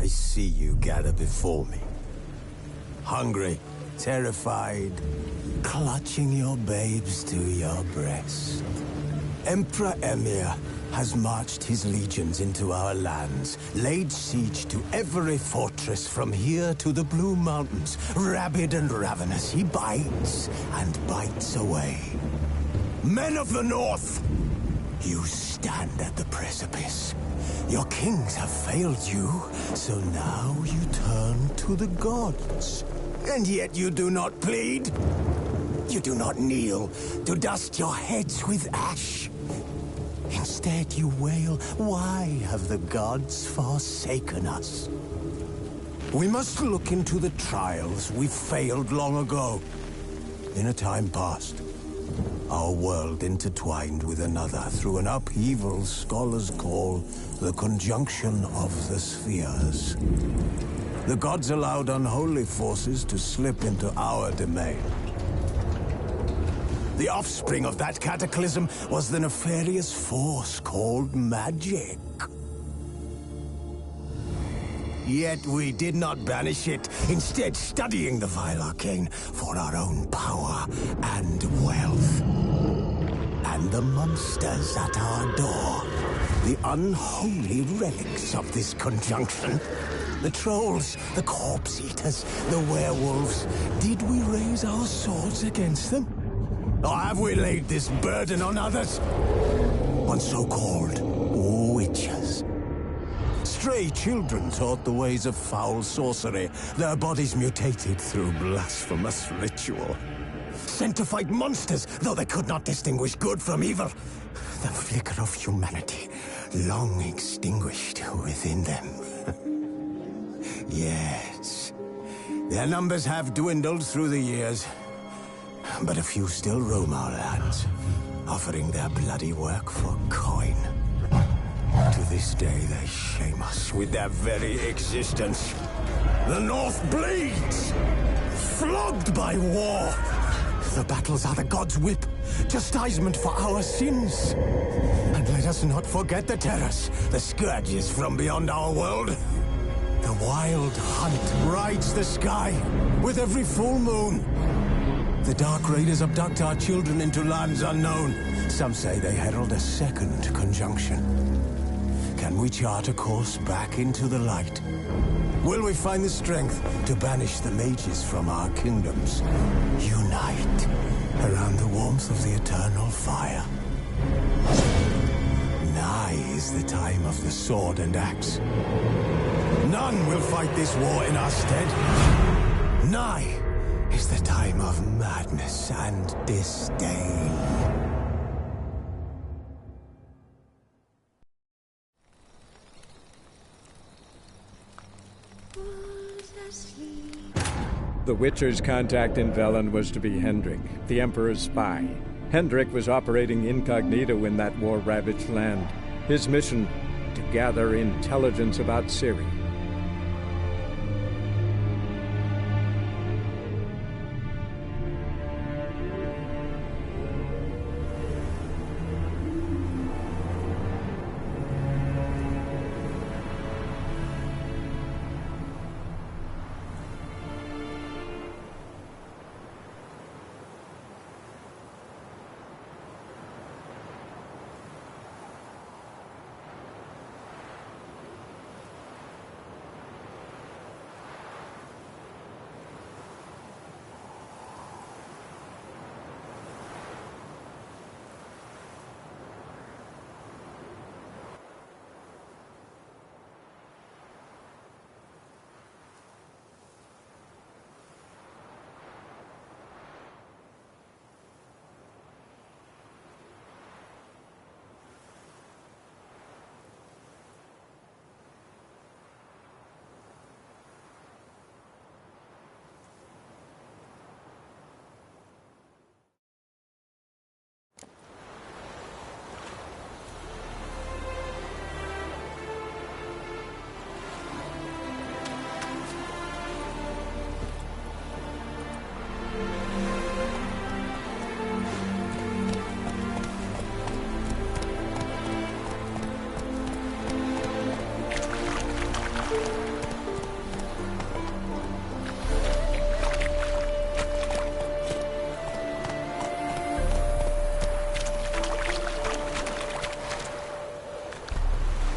I see you gather before me. Hungry, terrified, clutching your babes to your breast. Emperor Emhyr has marched his legions into our lands, laid siege to every fortress from here to the Blue Mountains. Rabid and ravenous, he bites and bites away. Men of the North, you stand at the precipice. Your kings have failed you, so now you turn to the gods. And yet you do not plead. You do not kneel to dust your heads with ash. Instead you wail, why have the gods forsaken us? We must look into the trials we failed long ago. In a time past, our world intertwined with another through an upheaval scholars call the conjunction of the spheres. The gods allowed unholy forces to slip into our domain. The offspring of that cataclysm was the nefarious force called magic. Yet we did not banish it, instead studying the vile arcane for our own power and wealth. And the monsters at our door, the unholy relics of this conjunction. The trolls, the corpse-eaters, the werewolves. Did we raise our swords against them? Or have we laid this burden on others? On so-called witches. Stray children taught the ways of foul sorcery, their bodies mutated through blasphemous ritual. Sent to fight monsters, though they could not distinguish good from evil. The flicker of humanity, long extinguished within them. Yes, their numbers have dwindled through the years, but a few still roam our lands, offering their bloody work for coin. To this day, they shame us with their very existence. The North bleeds, flogged by war. The battles are the gods' whip, chastisement for our sins. And let us not forget the terrors, the scourges from beyond our world. The wild hunt rides the sky with every full moon. The Dark Raiders abduct our children into lands unknown. Some say they herald a second conjunction. Can we chart a course back into the light? Will we find the strength to banish the mages from our kingdoms? Unite around the warmth of the eternal fire. Nigh is the time of the sword and axe. None will fight this war in our stead. Nigh is the time of madness and disdain. The Witcher's contact in Velen was to be Hendrik, the Emperor's spy. Hendrik was operating incognito in that war-ravaged land. His mission, to gather intelligence about Ciri.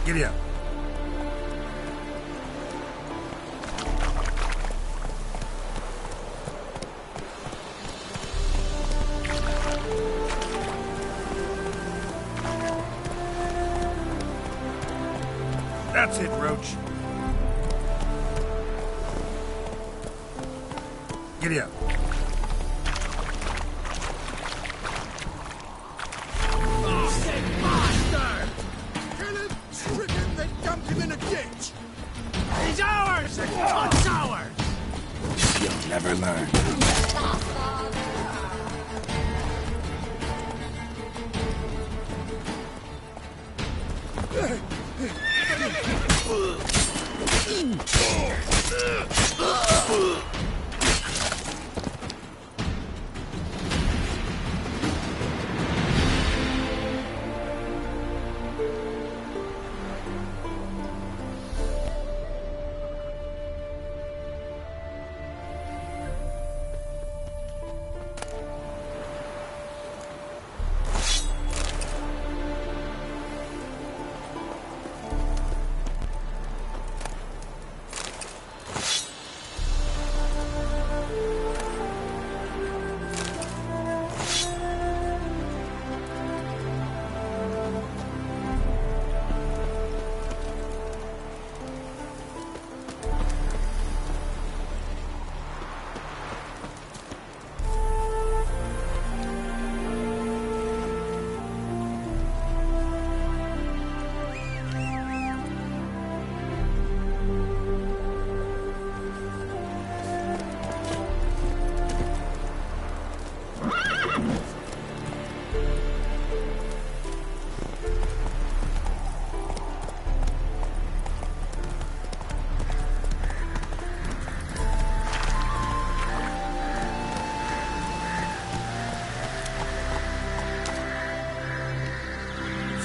Giddy up. That's it, Roach. Giddy up. He's ours! What's ours? You'll never learn.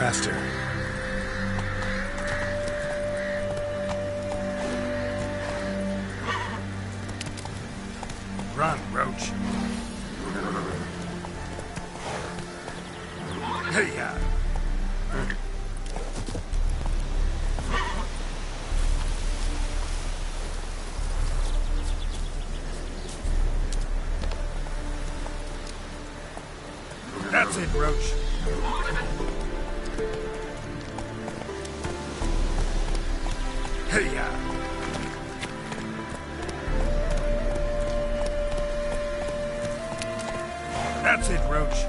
Faster. Run, Roach. Hey, That's it, Roach. Hey, That's it, Roach.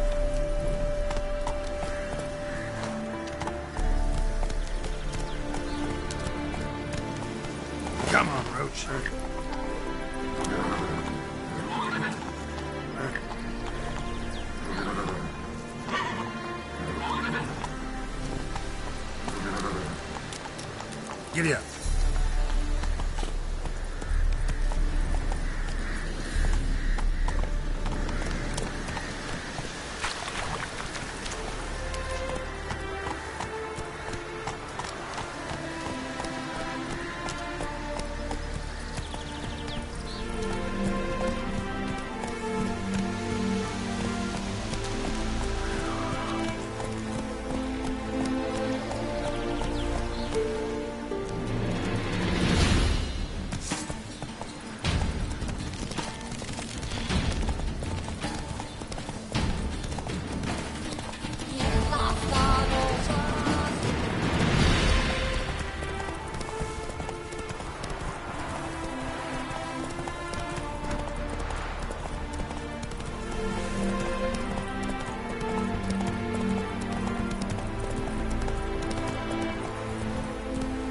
Come on, Roach. Giddy up.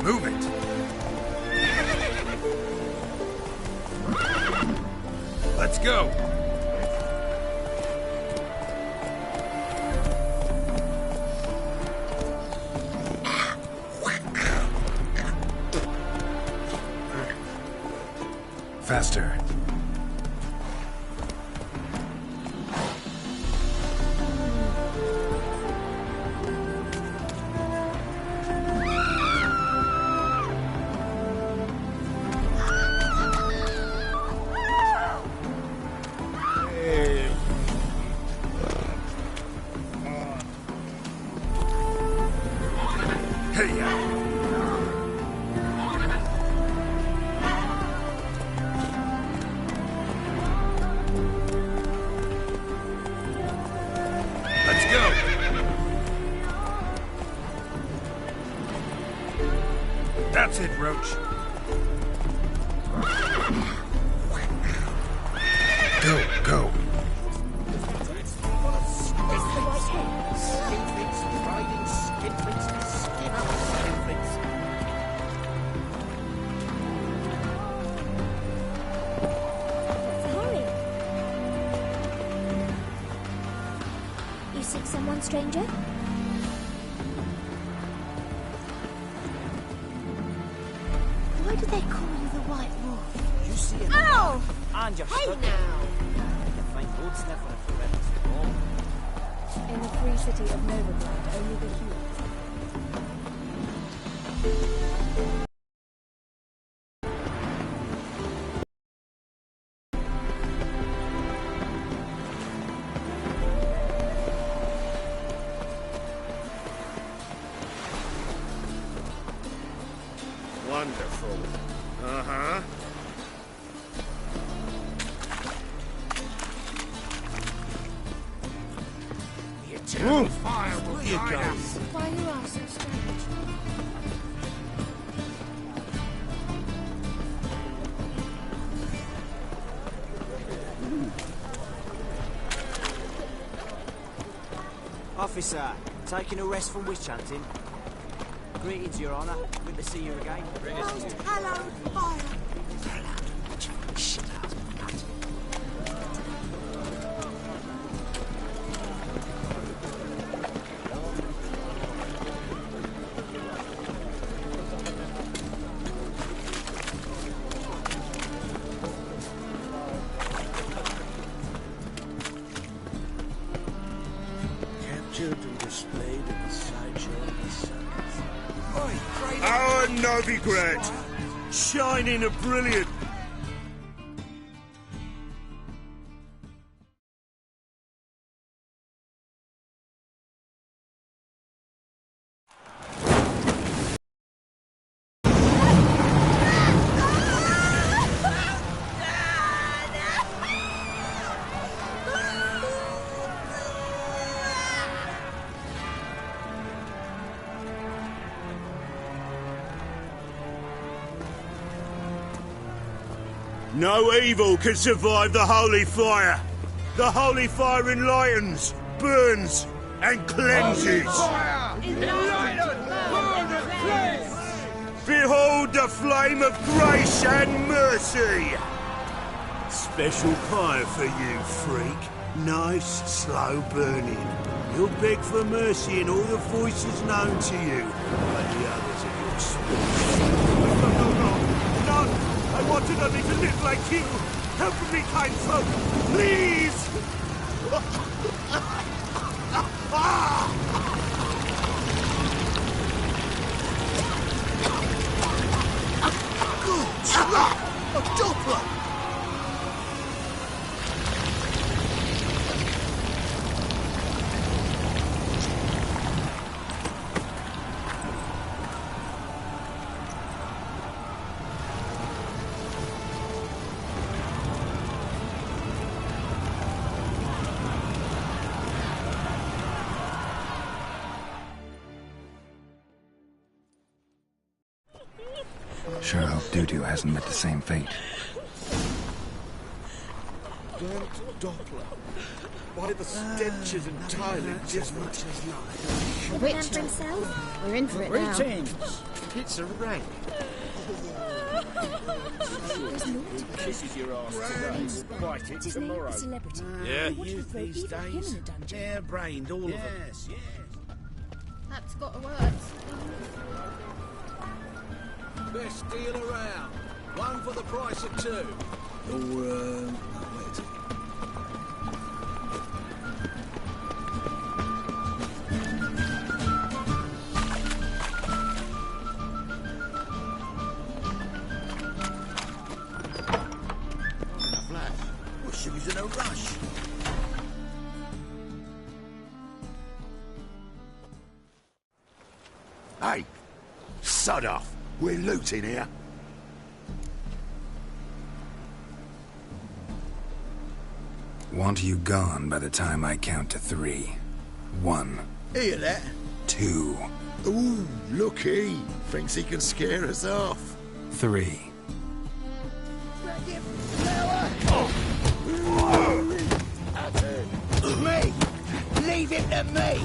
Move it. Let's go. Faster. Hey, That's it, Roach. Go, go. You seek someone, stranger? Why do they call you the White Wolf? You see it. Ow! And you're Hey stuck. now! Find gold's never a forever to go. In the free city of Novigrad, only the humans. Wonderful. Uh-huh. The eternal fire will guide us. Why you are so strange? Officer, taking a rest from witch hunting. Greetings, Your Honour. Good to see you again. Hello, fire! Captured and displayed in the sideshow of the sun. Our Novigrad! Shining a brilliant. No evil can survive the holy fire. The holy fire enlightens, burns, and cleanses. Behold the flame of grace and mercy. Special fire for you, freak. Nice, slow burning. You'll beg for mercy in all the voices known to you by the others of your species. No! I wanted only to live like you! Help me, kind folk! Please! Good slap! A doppler! Sure hope Dudu hasn't met the same fate. Burnt Doppler. Why the stench is entirely different. Remember himself? We're in for it now. Greetings. It's a rank. This is your ass today. Quite it What's his name? tomorrow. A celebrity. Yeah. What did we throw These even him days. in a dungeon? Hair-brained, all of them. Yes, yes. That's got to work. Best deal around. One for the price of two. Or, wait. Flash. Wish he was in a rush. Hey, sod off. We're looting here. Want you gone by the time I count to 3. 1, Hear that? 2. Ooh, looky. Thinks he can scare us off. 3. Me! Leave him to me!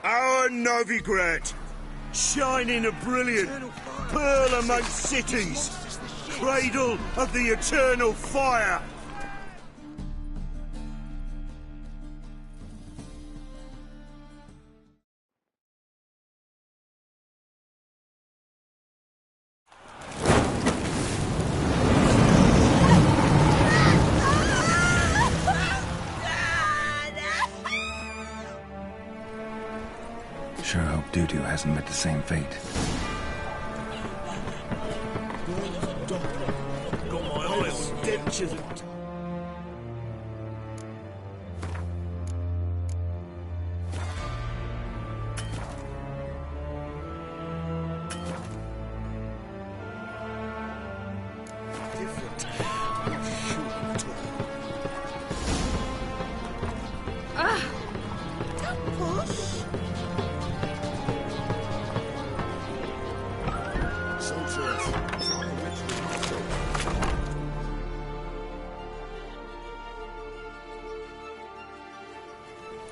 Our Novigrad, shining a brilliant pearl amongst cities, cradle of the eternal fire. Sure hope Dudu hasn't met the same fate. Got my eye on stenches and...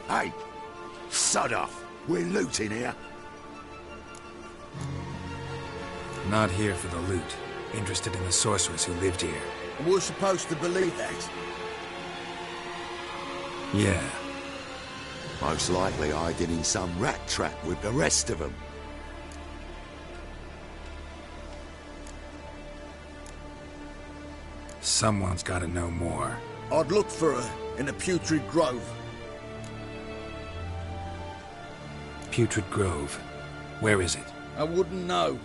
Hey, sod off. We're looting here. Not here for the loot. Interested in the sorceress who lived here. We're supposed to believe that. Yeah. Most likely hiding in some rat trap with the rest of them. Someone's got to know more. I'd look for her in the Putrid Grove. Putrid Grove. Where is it? I wouldn't know.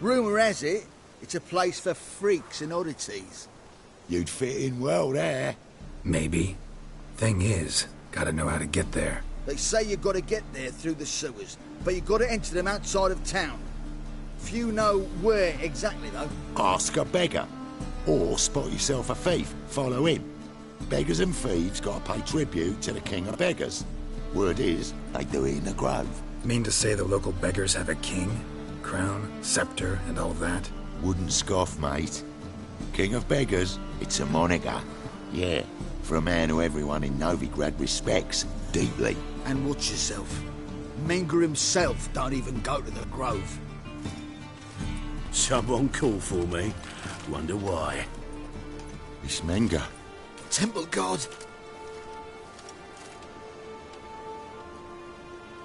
Rumour has it, it's a place for freaks and oddities. You'd fit in well there. Maybe. Thing is, gotta know how to get there. They say you've got to get there through the sewers, but you've got to enter them outside of town. Few know where exactly, though. Ask a beggar. Or spot yourself a thief. Follow him. Beggars and thieves gotta pay tribute to the king of beggars. Word is, they do it in the grove. Mean to say the local beggars have a king? Crown, scepter, and all that? Wouldn't scoff, mate. King of beggars, it's a moniker. Yeah, For a man who everyone in Novigrad respects deeply. And watch yourself. Menger himself don't even go to the Grove. Someone call for me. Wonder why. It's Menger. Temple God.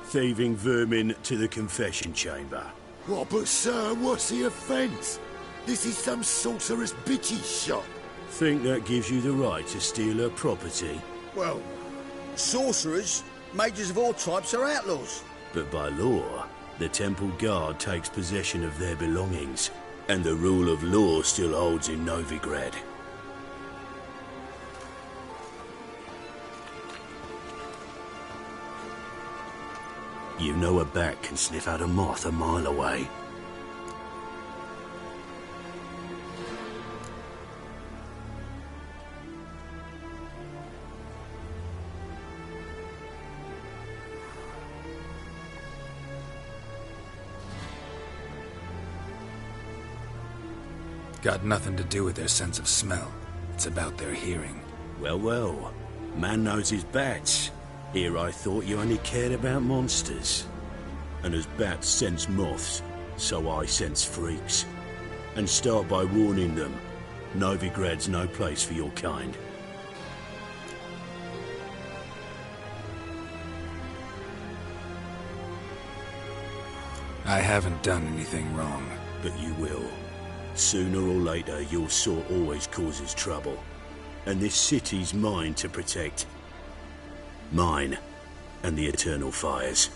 Thieving vermin to the confession chamber. What, but sir, what's the offence? This is some sorcerer's bitchy shop. Think that gives you the right to steal her property? Well, sorcerers, mages of all types are outlaws. But by law, the temple guard takes possession of their belongings, and the rule of law still holds in Novigrad. You know a bat can sniff out a moth a mile away. Got nothing to do with their sense of smell. It's about their hearing. Well, well. Man knows his bats. Here I thought you only cared about monsters. And as bats sense moths, so I sense freaks. And start by warning them. Novigrad's no place for your kind. I haven't done anything wrong. But you will. Sooner or later, your sort always causes trouble. And this city's mine to protect. Mine, and the eternal fires.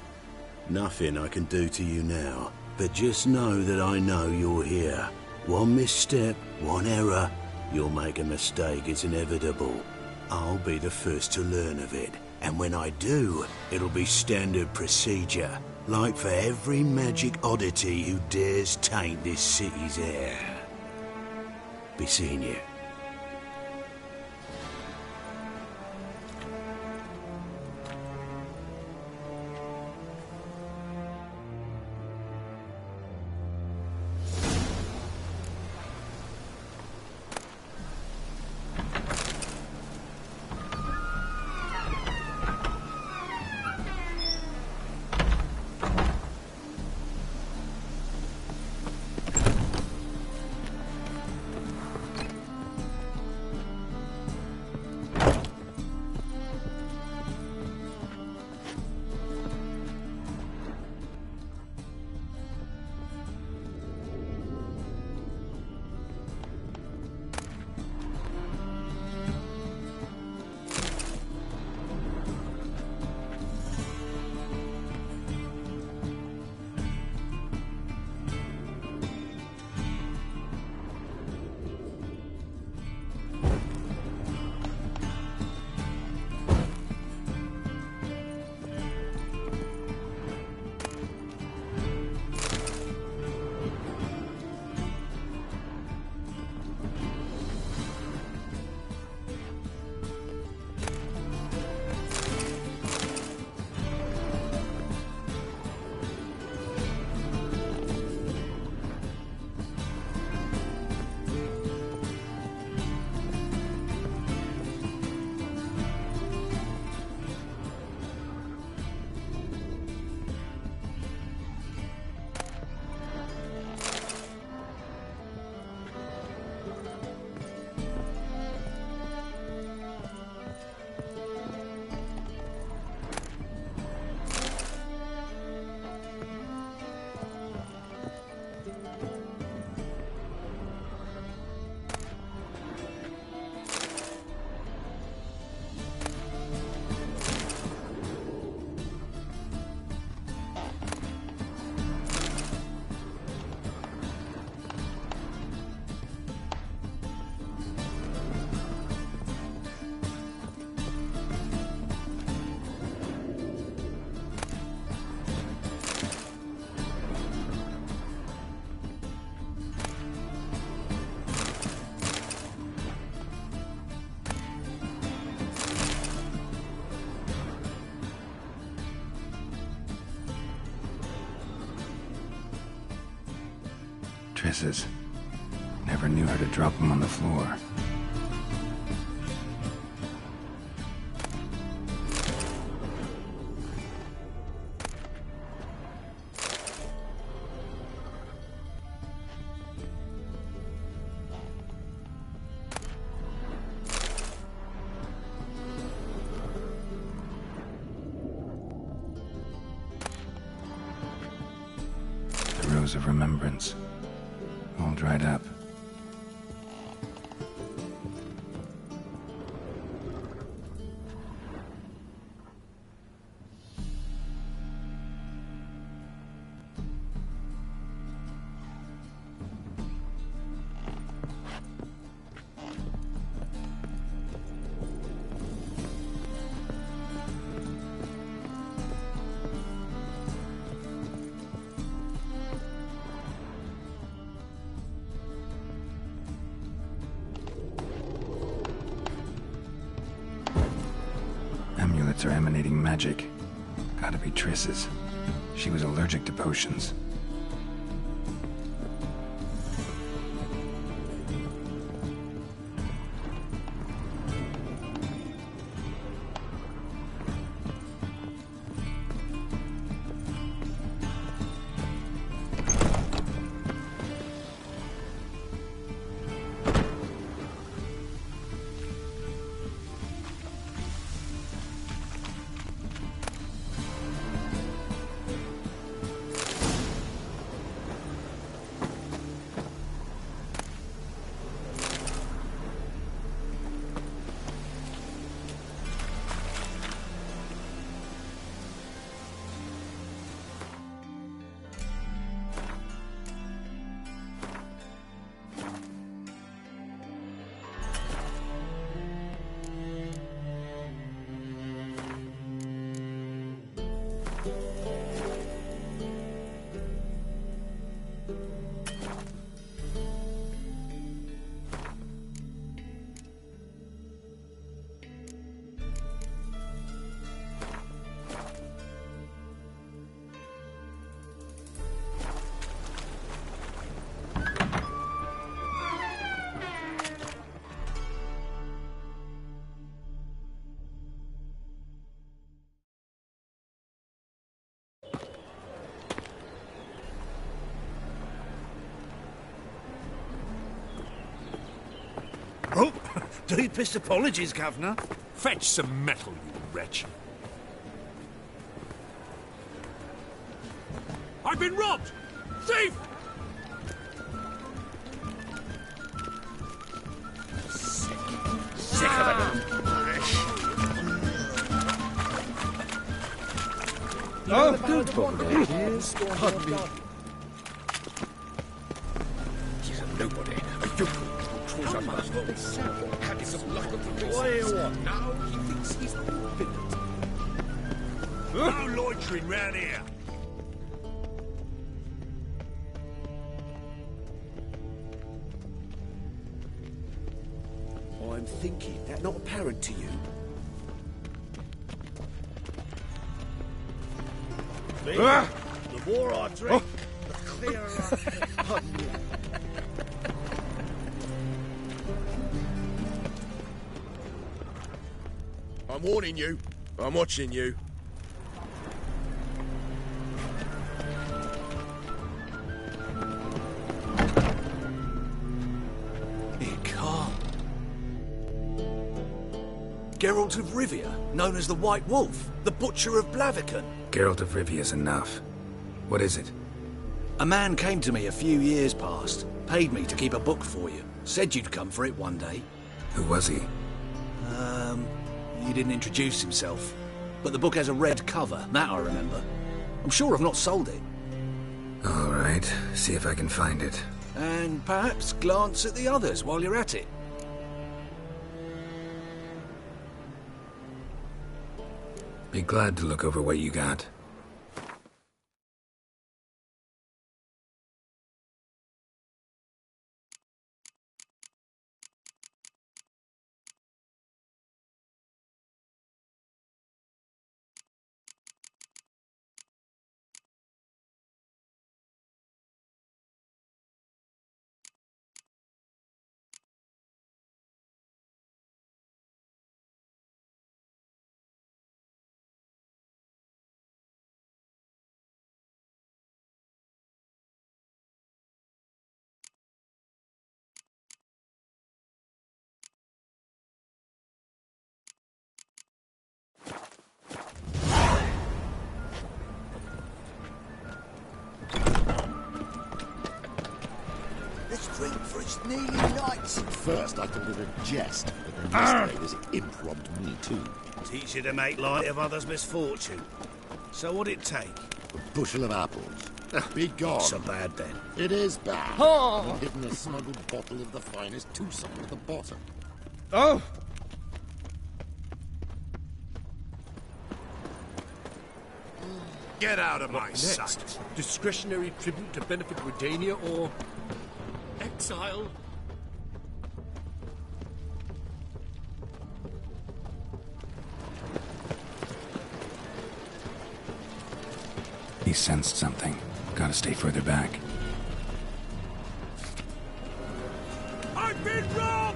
Nothing I can do to you now, but just know that I know you're here. One misstep, one error, you'll make a mistake, it's inevitable. I'll be the first to learn of it, and when I do, it'll be standard procedure. Like for every magic oddity who dares taint this city's air. Be seeing you. Triss's. Never knew her to drop them on the floor. Echoes of remembrance. All dried up. Amulets are emanating magic. Gotta be Triss's. She was allergic to potions. Oh, deepest apologies, Governor. Fetch some metal, you wretch. I've been robbed! Thief! Sick of it. Oh, don't bother, please. Pardon me. He's a nobody. A yokel. A master. Had some luck of the what? Now he thinks he's the villain. No loitering round here. I'm thinking that not apparent to you. The more I drink, the clearer I pardon me. I'm warning you. I'm watching you. Icar. Geralt of Rivia, known as the White Wolf, the Butcher of Blaviken. Geralt of Rivia's enough. What is it? A man came to me a few years past, paid me to keep a book for you, said you'd come for it one day. Who was he? He didn't introduce himself, but the book has a red cover, that I remember. I'm sure I've not sold it. All right, see if I can find it. And perhaps glance at the others while you're at it. Be glad to look over what you got. Sneaky lights. First, I thought it a jest, but then yesterday this imp robbed me too. Teach you to make light of others' misfortune. So what'd it take? A bushel of apples. Be gone. So bad then. It is bad. Oh. And hidden a smuggled bottle of the finest Tucson at the bottom. Oh! Get out of my sight. Next, discretionary tribute to benefit Redania or exile? He sensed something. Gotta stay further back. I've been robbed!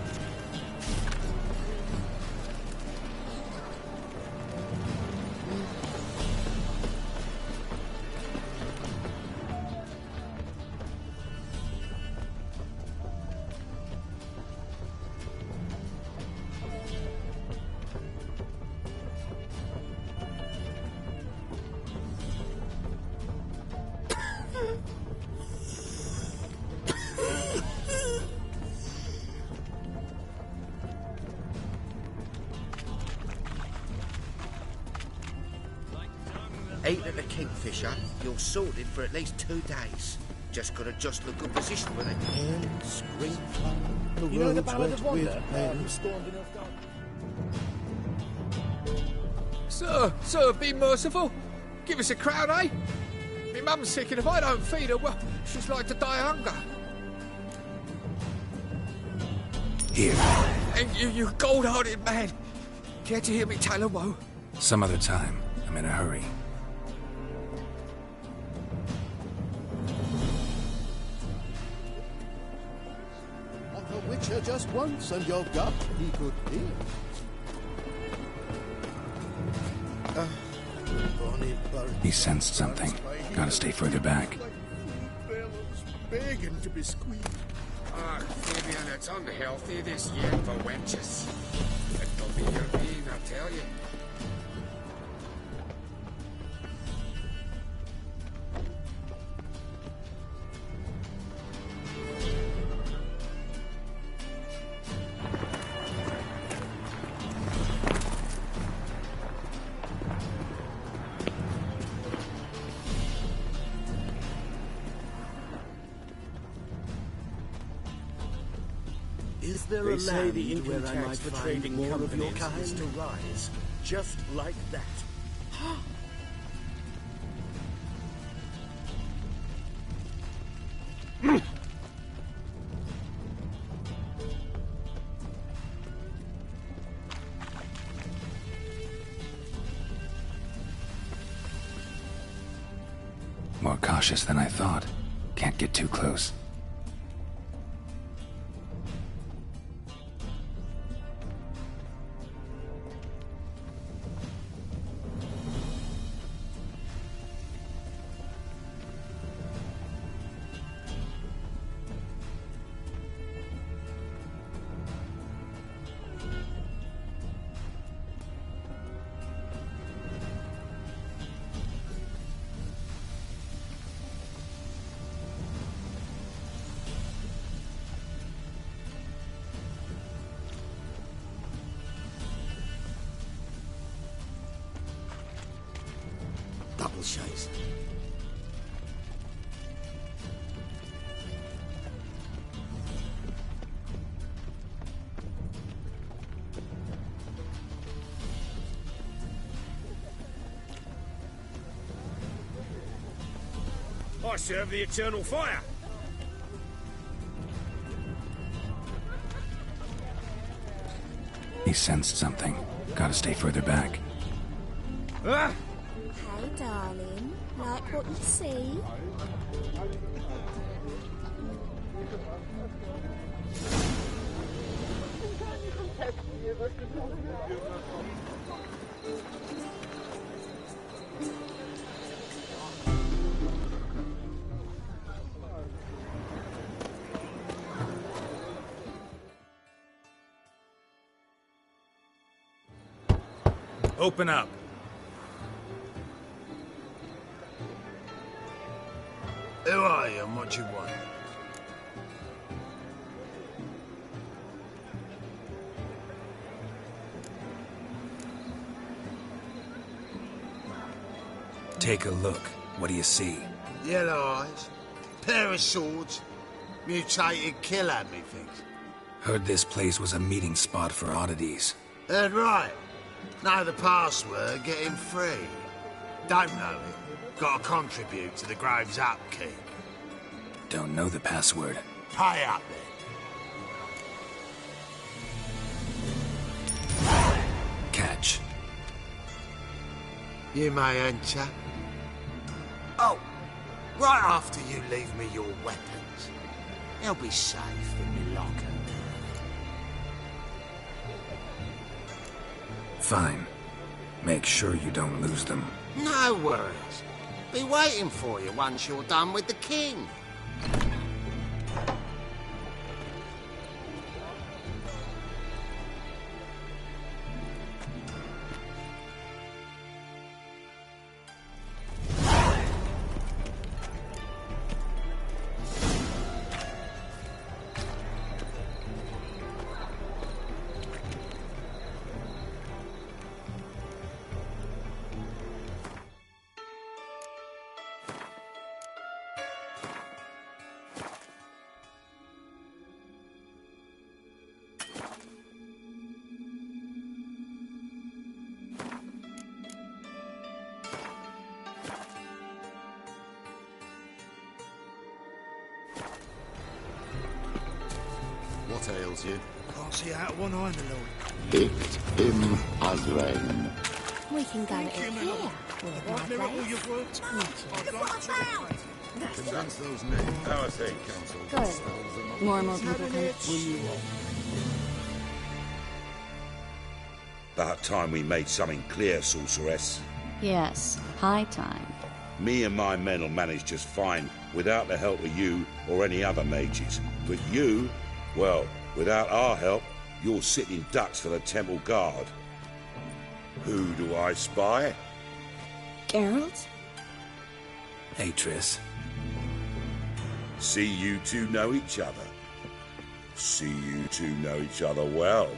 Ate at the Kingfisher, you're sorted for at least 2 days. Just gotta just look good position with it. You know the Ballad of Wonder? Sir, be merciful. Give us a crown, eh? Me mum's sick, and if I don't feed her, well, she's like to die of hunger. Here. And you gold-hearted man. Care to hear me tell a woe? Some other time. I'm in a hurry. On the Witcher just once, and your gut he could hear. He sensed something. Gotta stay further back. Begging to be squeezed. Ah, Fabian, it's unhealthy this year for wenches. It'll be your being, I tell you. Is there a land where I might find more of your kind to rise, just like that? More cautious than I thought. Can't get too close. Double chase. I serve the eternal fire. He sensed something. Gotta stay further back. Ah! Hey, darling. Like what you see? Open up. Who are you and what you want? Take a look. What do you see? Yellow eyes, pair of swords, mutated killer, methinks. Heard this place was a meeting spot for oddities. Heard right. Know the password, get him free. Don't know it. Gotta contribute to the Grove's upkeep. Don't know the password. Pay up then. Catch. You may enter. Oh, right after you leave me your weapons. They'll be safe in my locker. Fine. Make sure you don't lose them. No worries. Be waiting for you once you're done with the king. What ails you? Can't see out one eye, my lord. Icht im Azrain. We can go in here. I've never all your words. Condense those names. How I say, Council. Good. More and more people come. About time we made something clear, Sorceress. Yes, high time. Me and my men will manage just fine without the help of you or any other mages. But you, well, without our help, you're sitting ducks for the Temple Guard. Who do I spy? Geralt? Hey, Triss. See you two know each other. See you two know each other well.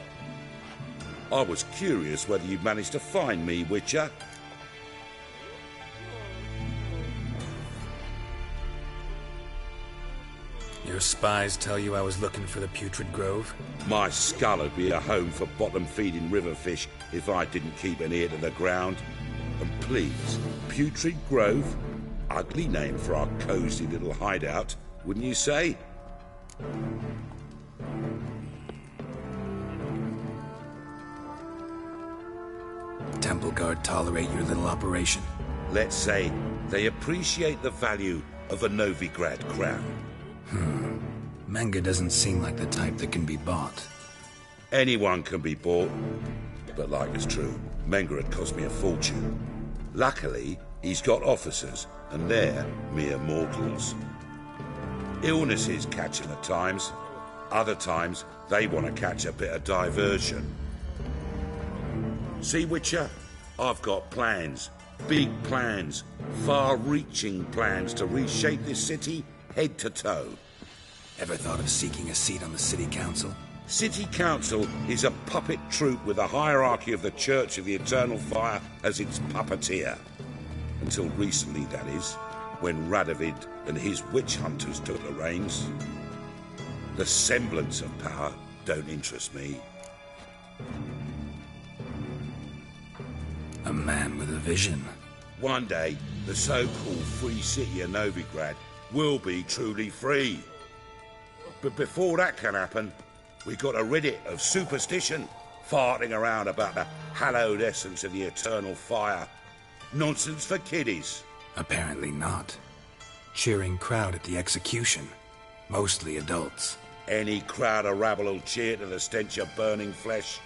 I was curious whether you'd managed to find me, Witcher. Your spies tell you I was looking for the Putrid Grove? My skull would be a home for bottom-feeding river fish if I didn't keep an ear to the ground. And please, Putrid Grove? Ugly name for our cosy little hideout, wouldn't you say? Temple Guard tolerate your little operation? Let's say they appreciate the value of a Novigrad crown. Menga doesn't seem like the type that can be bought. Anyone can be bought. But like it's true, Menga had cost me a fortune. Luckily, he's got officers, and they're mere mortals. Illnesses catch him at times. Other times, they want to catch a bit of diversion. See, Witcher? I've got plans. Big plans. Far-reaching plans to reshape this city head to toe. Ever thought of seeking a seat on the City Council? City Council is a puppet troupe with the hierarchy of the Church of the Eternal Fire as its puppeteer. Until recently, that is, when Radovid and his witch hunters took the reins. The semblance of power don't interest me. A man with a vision. One day, the so-called free city of Novigrad will be truly free. But before that can happen, we got to rid it of superstition, farting around about the hallowed essence of the eternal fire. Nonsense for kiddies. Apparently not. Cheering crowd at the execution. Mostly adults. Any crowd of rabble will cheer to the stench of burning flesh.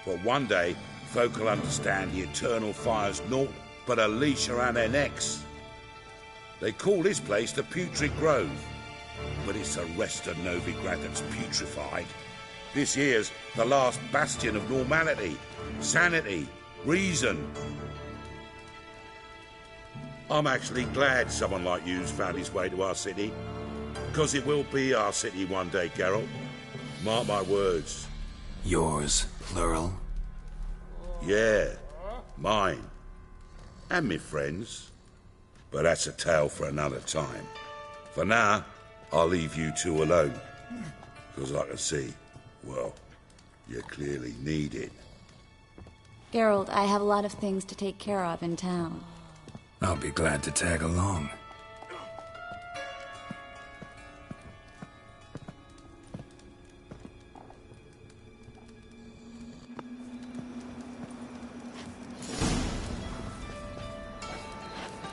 But one day, folk will understand the eternal fire's naught but a leash around their necks. They call this place the Putrid Grove, but it's the rest of Novigrad that's putrefied. This here's the last bastion of normality, sanity, reason. I'm actually glad someone like you's found his way to our city, because it will be our city one day, Geralt. Mark my words. Yours, plural? Yeah, mine. And me friends. But that's a tale for another time. For now, I'll leave you two alone. Because I can see, well, you clearly need it. Geralt, I have a lot of things to take care of in town. I'll be glad to tag along.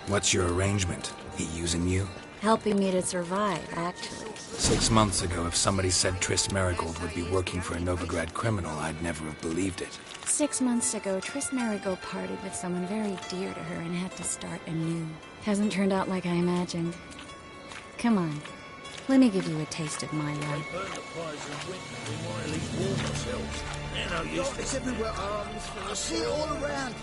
What's your arrangement? He using you? Helping me to survive, actually. 6 months ago, if somebody said Triss Merigold would be working for a Novigrad criminal, I'd never have believed it. 6 months ago, Triss Merigold parted with someone very dear to her and had to start anew. Hasn't turned out like I imagined. Come on, let me give you a taste of my life. It's everywhere. I see it all around.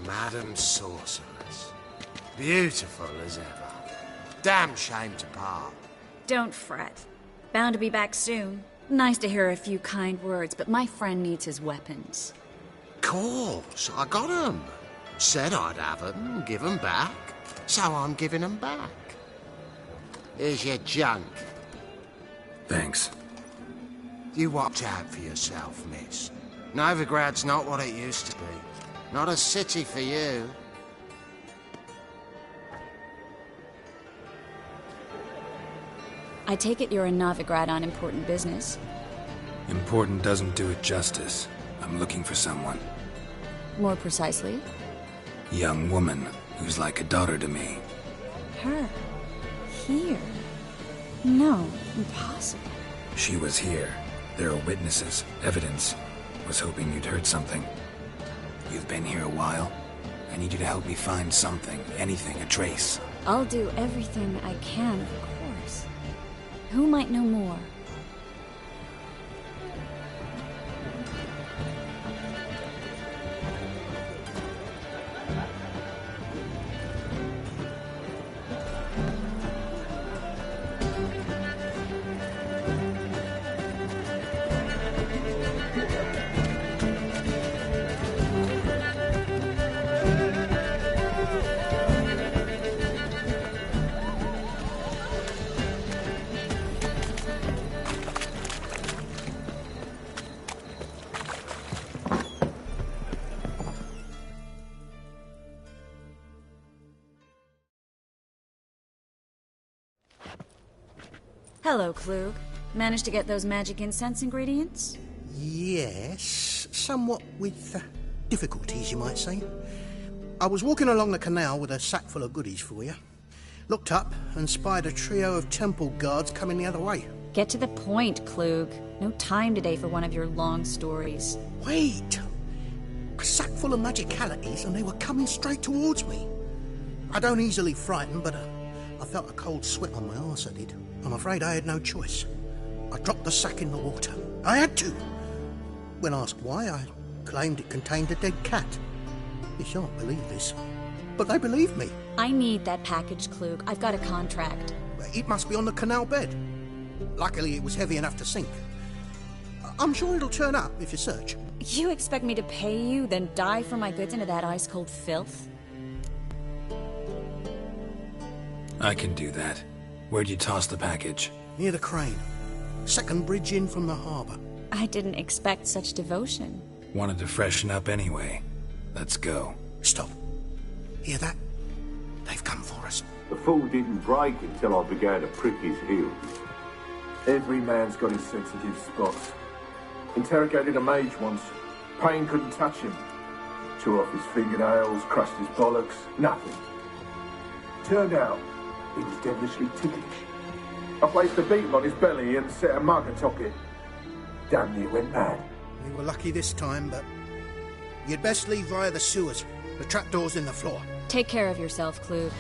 Madam Sorceress. Beautiful as ever. Damn shame to part. Don't fret. Bound to be back soon. Nice to hear a few kind words, but my friend needs his weapons. Course, I got 'em. Said I'd have 'em and give 'em back. So I'm giving 'em back. Here's your junk. Thanks. You watch out for yourself, miss. Novigrad's not what it used to be. Not a city for you. I take it you're in Novigrad on important business. Important doesn't do it justice. I'm looking for someone. More precisely? Young woman who's like a daughter to me. Her? Here? No, impossible. She was here. There are witnesses, evidence. Was hoping you'd heard something. You've been here a while. I need you to help me find something, anything, a trace. I'll do everything I can, of course. Who might know more? Hello, Klug. Managed to get those magic incense ingredients? Yes, somewhat with difficulties, you might say. I was walking along the canal with a sack full of goodies for you. Looked up and spied a trio of temple guards coming the other way. Get to the point, Klug. No time today for one of your long stories. Wait! A sack full of magicalities and they were coming straight towards me. I don't easily frighten, but I felt a cold sweat on my arse, I did. I'm afraid I had no choice. I dropped the sack in the water. I had to. When asked why, I claimed it contained a dead cat. You shan't believe this, but they believed me. I need that package, Klug. I've got a contract. It must be on the canal bed. Luckily, it was heavy enough to sink. I'm sure it'll turn up if you search. You expect me to pay you, then dive for my goods into that ice-cold filth? I can do that. Where'd you toss the package? Near the crane. Second bridge in from the harbour. I didn't expect such devotion. Wanted to freshen up anyway. Let's go. Stop. Hear that? They've come for us. The fool didn't break until I began to prick his heels. Every man's got his sensitive spots. Interrogated a mage once. Pain couldn't touch him. Tore off his fingernails, crushed his bollocks, nothing. Turned out, he was devilishly ticklish. I placed a beetle on his belly and set a mug atop it. Damn near went mad. We were lucky this time, but you'd best leave via the sewers. The trapdoor's in the floor. Take care of yourself, Klug.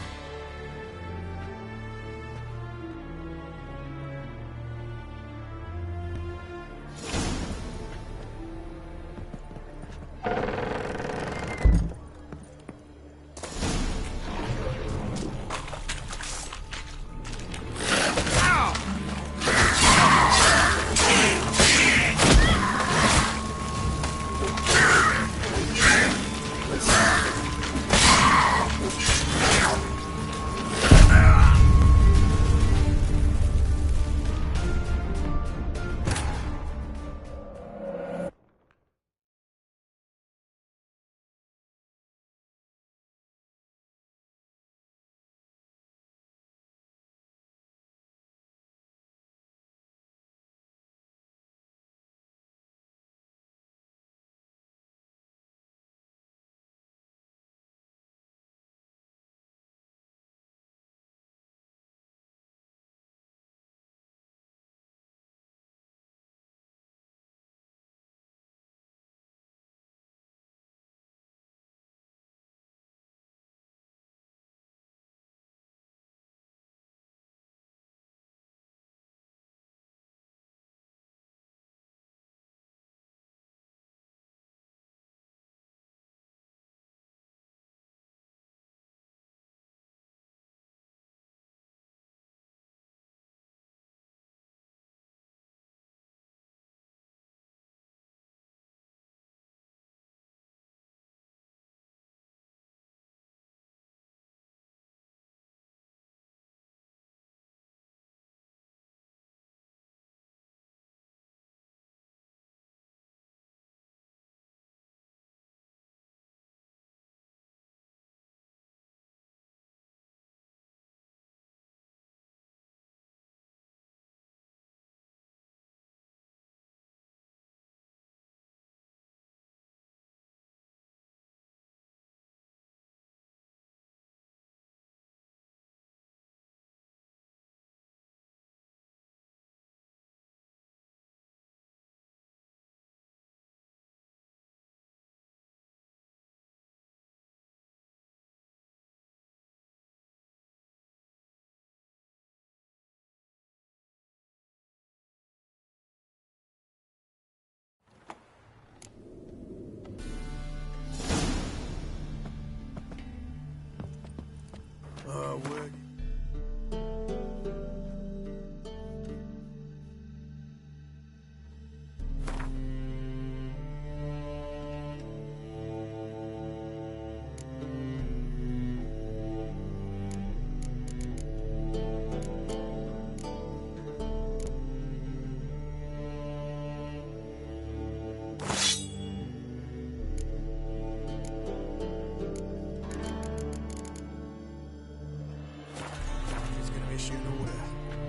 issue an order.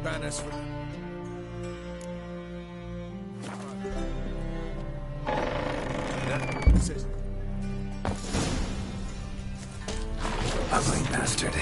Banners for... Ugly bastard.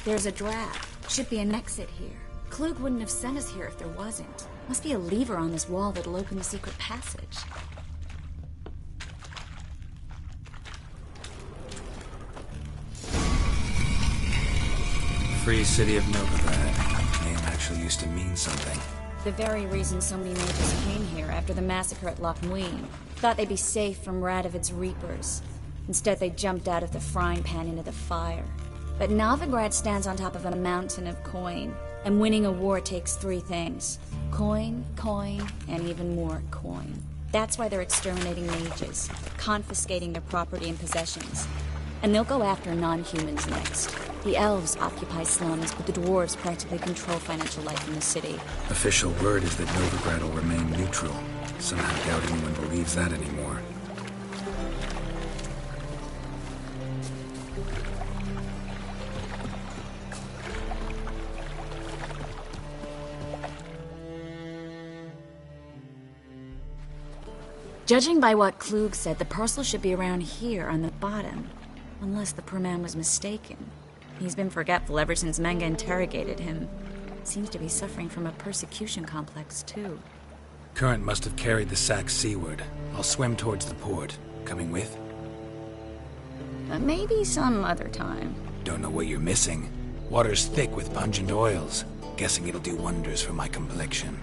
There's a draft. Should be an exit here. Klug wouldn't have sent us here if there wasn't. Must be a lever on this wall that'll open the secret passage. Free City of Novigrad. Name actually used to mean something. The very reason so many mages came here after the massacre at Loch Muin. Thought they'd be safe from Radovid's reapers. Instead, they jumped out of the frying pan into the fire. But Novigrad stands on top of a mountain of coin, and winning a war takes three things. Coin, coin, and even more coin. That's why they're exterminating mages, confiscating their property and possessions. And they'll go after non-humans next. The elves occupy slums, but the dwarves practically control financial life in the city. Official word is that Novigrad will remain neutral. Somehow doubt anyone believes that anymore. Judging by what Klug said, the parcel should be around here on the bottom. Unless the poor man was mistaken. He's been forgetful ever since Menge interrogated him. Seems to be suffering from a persecution complex, too. Current must have carried the sack seaward. I'll swim towards the port. Coming with? Maybe some other time. Don't know what you're missing. Water's thick with pungent oils. Guessing it'll do wonders for my complexion.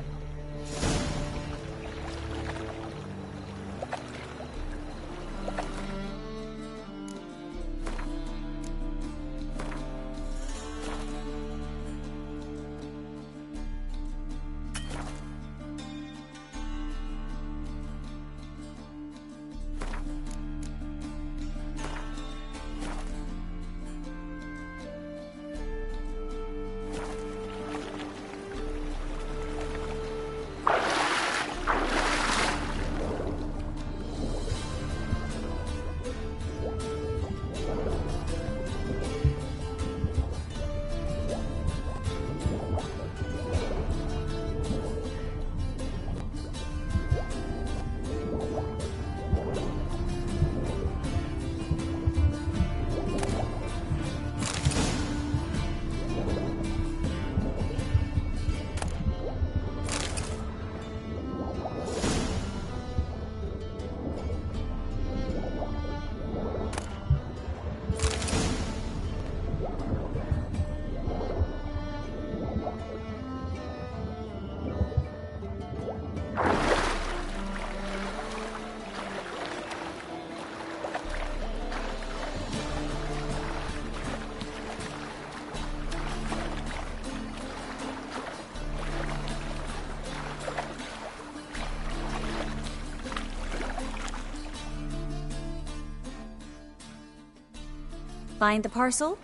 Find the parcel?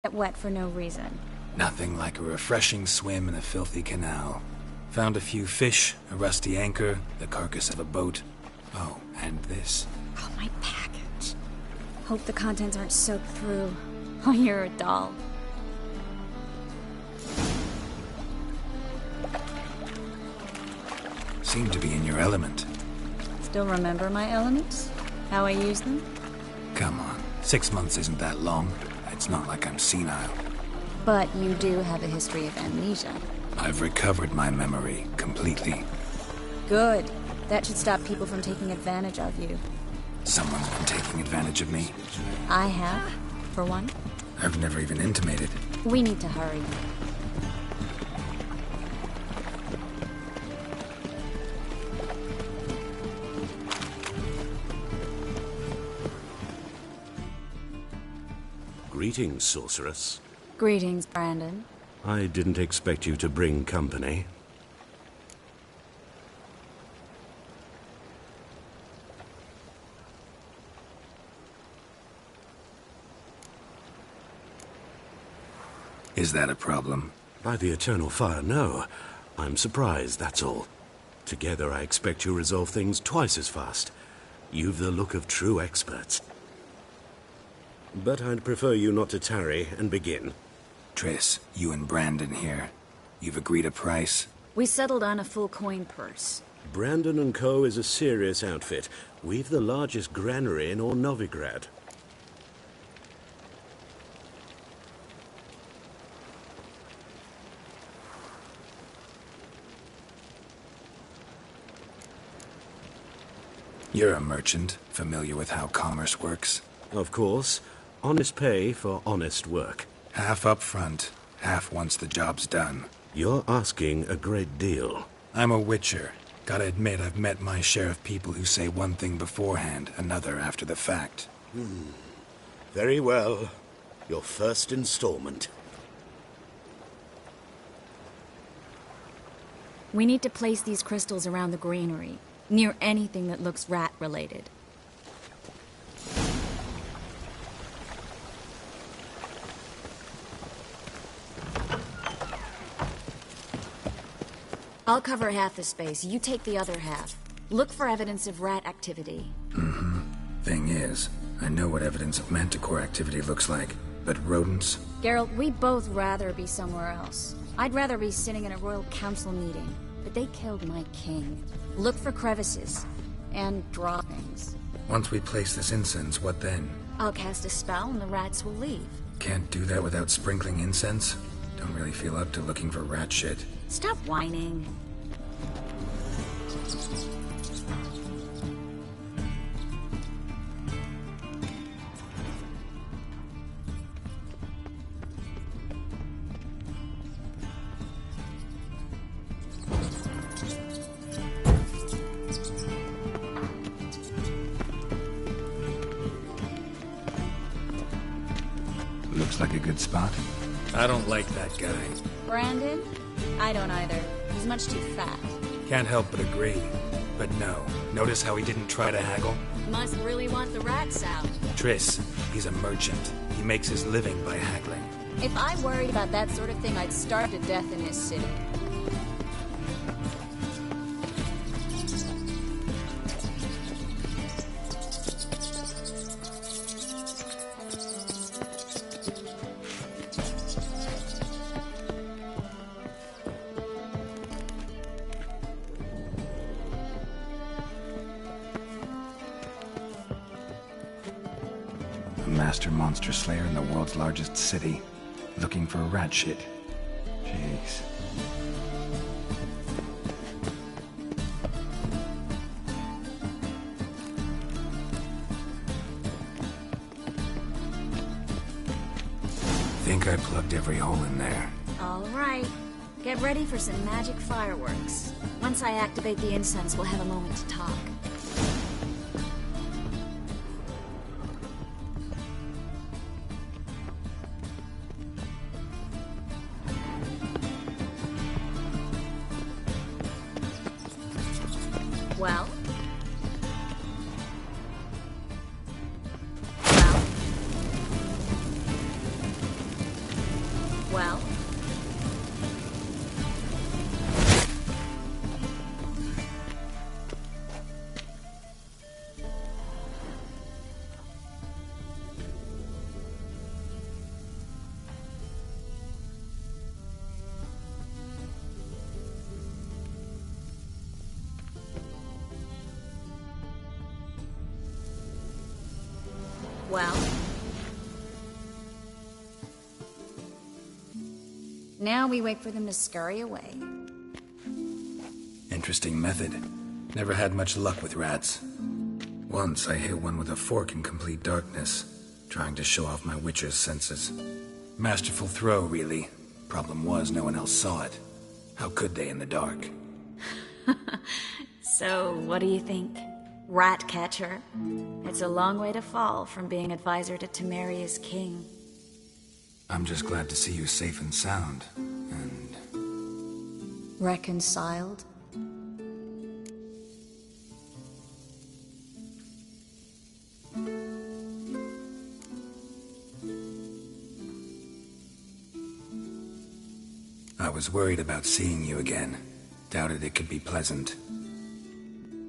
Get wet for no reason. Nothing like a refreshing swim in a filthy canal. Found a few fish, a rusty anchor, the carcass of a boat. Oh, and this. Oh, my package. Hope the contents aren't soaked through. Oh, you're a doll. Seem to be in your element. Still remember my elements? How I use them? Come on. 6 months isn't that long. It's not like I'm senile. But you do have a history of amnesia. I've recovered my memory completely. Good. That should stop people from taking advantage of you. Someone's been taking advantage of me. I have, for one. I've never even intimated. We need to hurry. Greetings, sorceress. Greetings, Brandon. I didn't expect you to bring company. Is that a problem? By the Eternal Fire, no. I'm surprised, that's all. Together, I expect you resolve things twice as fast. You've the look of true experts. But I'd prefer you not to tarry and begin. Triss, you and Brandon here. You've agreed a price? We settled on a full coin purse. Brandon & Co. is a serious outfit. We've the largest granary in all Novigrad. You're a merchant, familiar with how commerce works? Of course. Honest pay for honest work. Half up front, half once the job's done. You're asking a great deal. I'm a witcher. Gotta admit, I've met my share of people who say one thing beforehand, another after the fact. Very well. Your first installment. We need to place these crystals around the granary, near anything that looks rat-related. I'll cover half the space, you take the other half. Look for evidence of rat activity. Thing is, I know what evidence of manticore activity looks like, but rodents? Geralt, we'd both rather be somewhere else. I'd rather be sitting in a royal council meeting, but they killed my king. Look for crevices. And droppings. Once we place this incense, what then? I'll cast a spell and the rats will leave. Can't do that without sprinkling incense? Don't really feel up to looking for rat shit. Stop whining. Looks like a good spot. I don't like that guy. Brandon? I don't either. He's much too fat. Can't help but agree. But no. Notice how he didn't try to haggle? Must really want the rats out. Triss, he's a merchant. He makes his living by haggling. If I worried about that sort of thing, I'd starve to death in this city. Master monster slayer in the world's largest city, looking for rat shit. Jeez. Think I plugged every hole in there. All right. Get ready for some magic fireworks. Once I activate the incense, we'll have a moment to talk. Well? Well? Well? Now we wait for them to scurry away. Interesting method. Never had much luck with rats. Once I hit one with a fork in complete darkness, trying to show off my witcher's senses. Masterful throw, really. Problem was, no one else saw it. How could they in the dark? So, what do you think? Rat catcher? It's a long way to fall from being advisor to Temeria's king. I'm just glad to see you safe and sound, and... Reconciled? I was worried about seeing you again. Doubted it could be pleasant.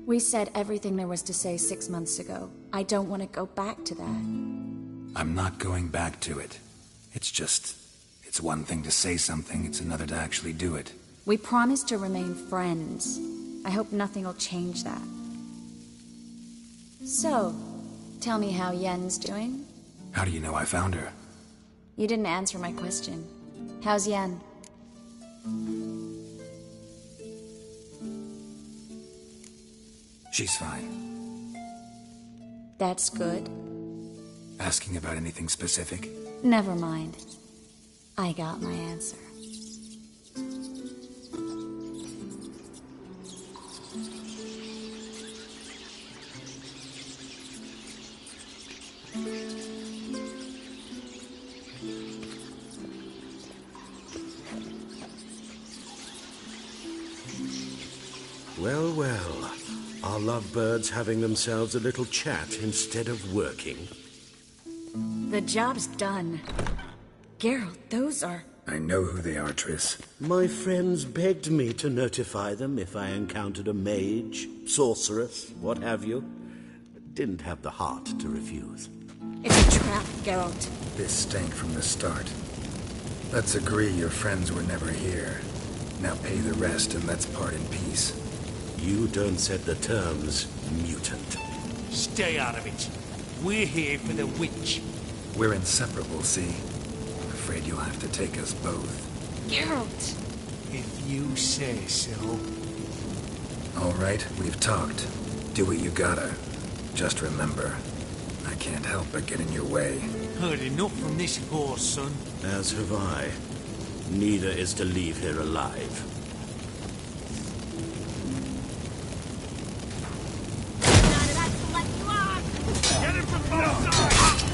We said everything there was to say 6 months ago. I don't want to go back to that. I'm not going back to it. It's just... It's one thing to say something, it's another to actually do it. We promised to remain friends. I hope nothing will change that. So, tell me how Yen's doing? How do you know I found her? You didn't answer my question. How's Yen? She's fine. That's good. Asking about anything specific? Never mind. I got my answer. Well, well. Are lovebirds having themselves a little chat instead of working? The job's done. Geralt, those are... I know who they are, Triss. My friends begged me to notify them if I encountered a mage, sorceress, what have you. Didn't have the heart to refuse. It's a trap, Geralt. This stank from the start. Let's agree your friends were never here. Now pay the rest and let's part in peace. You don't set the terms, mutant. Stay out of it. We're here for the witch. We're inseparable, see? Afraid you'll have to take us both. Geralt! If you say so. All right, we've talked. Do what you gotta. Just remember, I can't help but get in your way. Heard enough from this horse, son. As have I. Neither is to leave here alive. Get him from both sides!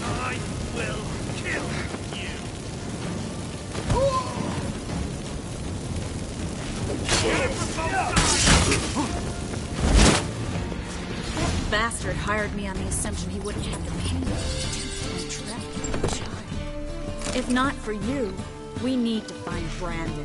I will kill you. That bastard hired me on the assumption he wouldn't have the pain to track the child. If not for you, we need to find Brandon.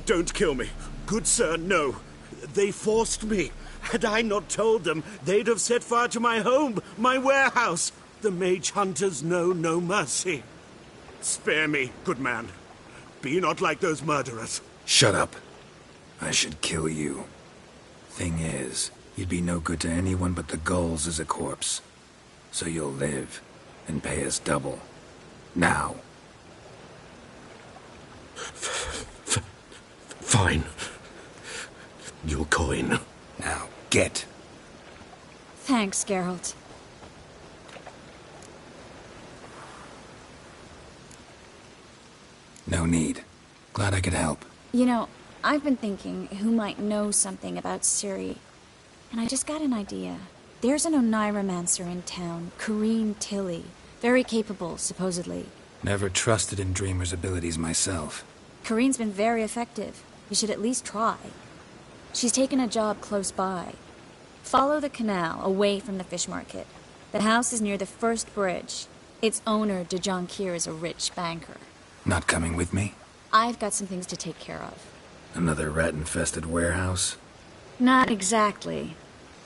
Don't kill me. Good sir, no. They forced me. Had I not told them, they'd have set fire to my home, my warehouse. The mage hunters know no mercy. Spare me, good man. Be not like those murderers. Shut up. I should kill you. Thing is, you'd be no good to anyone but the gulls as a corpse. So you'll live, and pay us double. Now. Fine. Your coin. Now, get. Thanks, Geralt. No need. Glad I could help. You know, I've been thinking who might know something about Ciri. And I just got an idea. There's an Oneiromancer in town, Corrine Tilly. Very capable, supposedly. Never trusted in Dreamer's abilities myself. Corrine's been very effective. You should at least try. She's taken a job close by. Follow the canal, away from the fish market. The house is near the first bridge. Its owner, de Jonquier, is a rich banker. Not coming with me? I've got some things to take care of. Another rat-infested warehouse? Not exactly.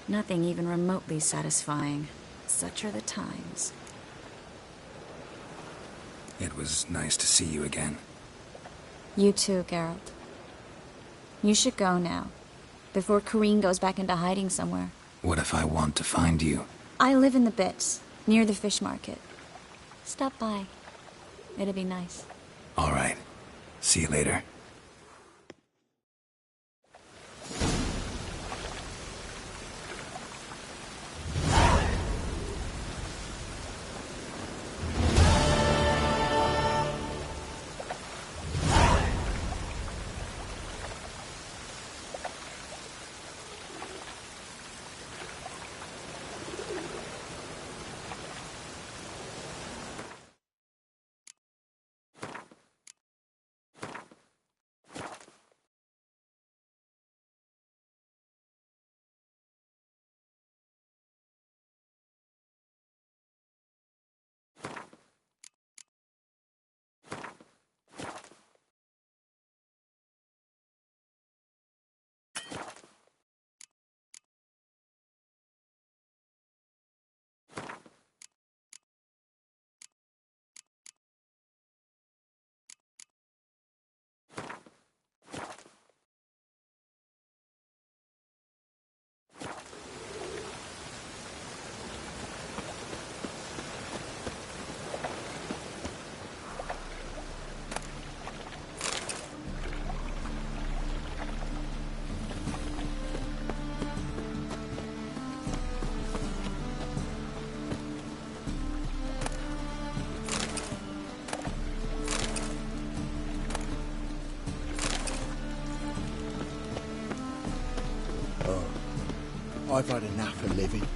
Nothing even remotely satisfying. Such are the times. It was nice to see you again. You too, Geralt. You should go now, before Corrine goes back into hiding somewhere. What if I want to find you? I live in the Bits, near the fish market. Stop by. It'll be nice. All right. See you later. I've had enough of living.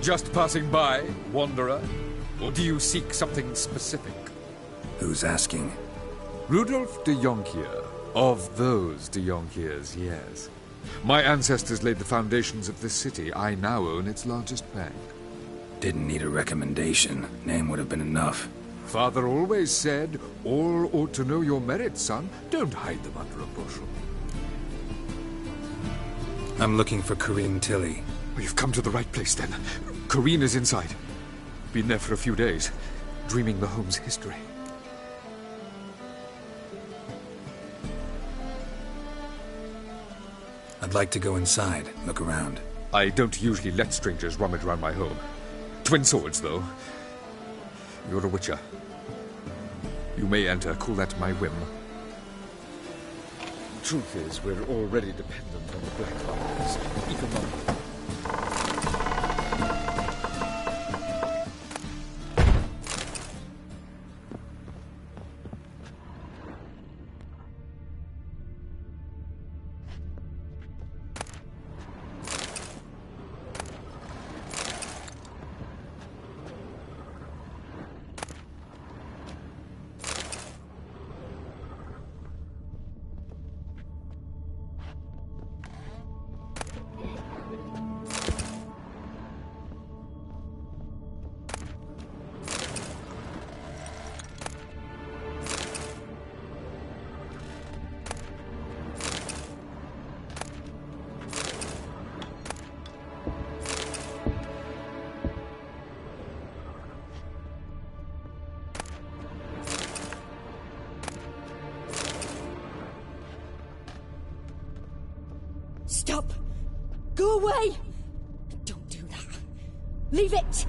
Just passing by, wanderer? Or do you seek something specific? Who's asking? Rudolf de Jonquier. Of those de Jonquiers, yes. My ancestors laid the foundations of this city. I now own its largest bank. Didn't need a recommendation. Name would have been enough. Father always said, all ought to know your merits, son. Don't hide them under a bushel. I'm looking for Corrine Tilly. You've come to the right place, then. Corrine is inside. Been there for a few days, dreaming the home's history. I'd like to go inside, look around. I don't usually let strangers rummage around my home. Twin swords, though. You're a witcher. You may enter, call at my whim. Truth is, we're already dependent on the Black Lives, even though... Stop! Go away! Don't do that. Leave it!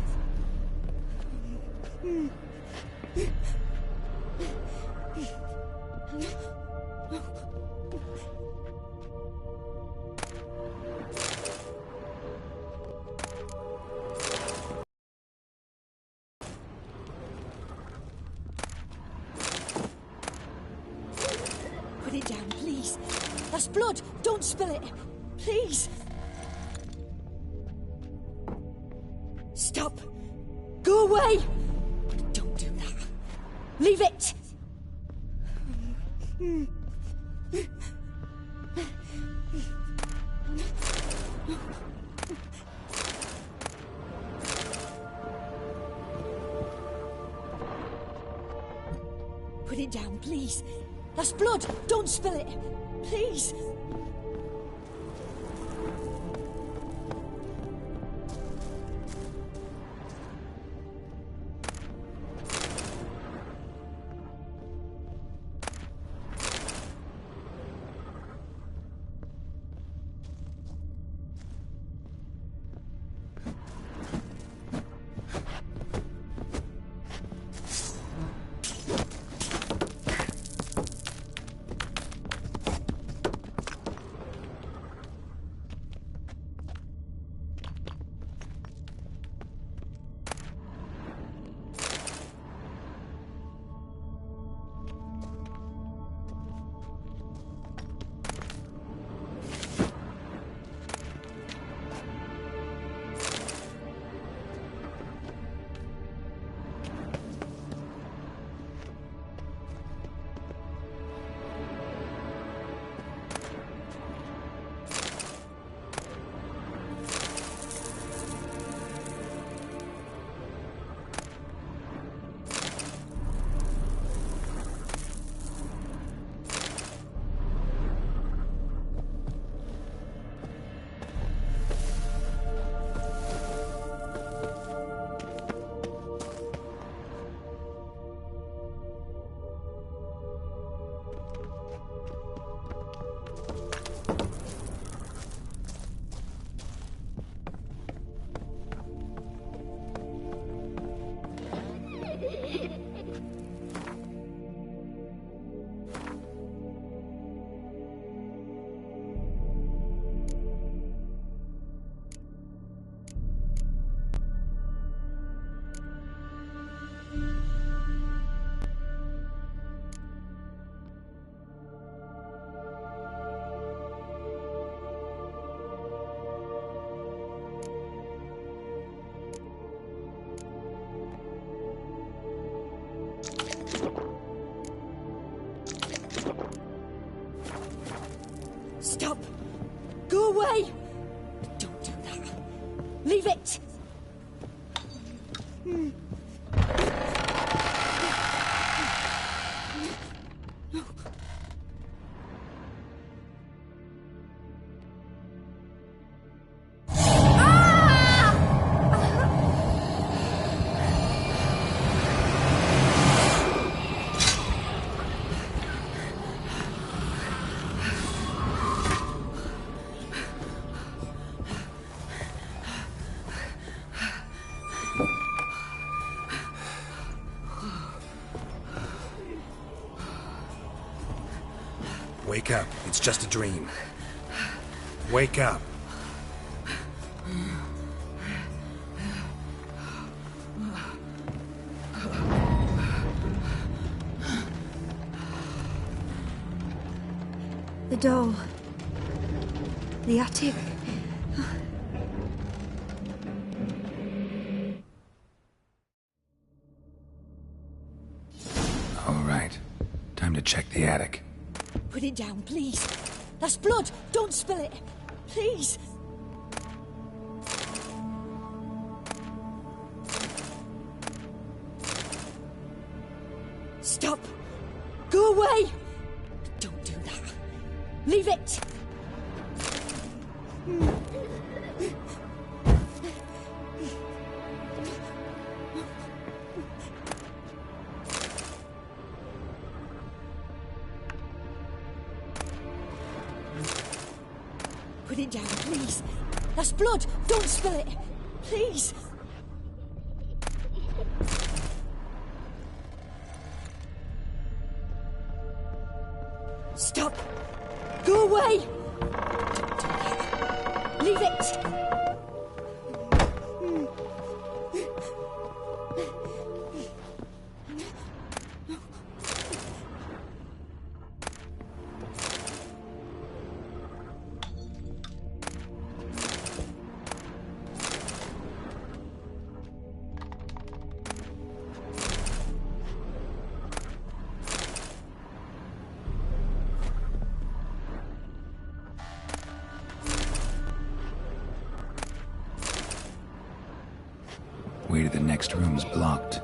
Put it down, please. That's blood. Don't spill it. Please. Stop. Go away. Don't do that. Leave it. Put it down, please. That's blood. Don't spill it. Please. Stop! Go away! Don't do that. Leave it! it's just a dream. Wake up. The doll. The attic. All right. Time to check the attic. Put it down, please. That's blood. Don't spill it. Please. Stop. Go away. Don't do that. Leave it. Put it down, please. That's blood. Don't spill it. Please. Stop. Go away. Don't do that. Leave it. Way to the next room's blocked.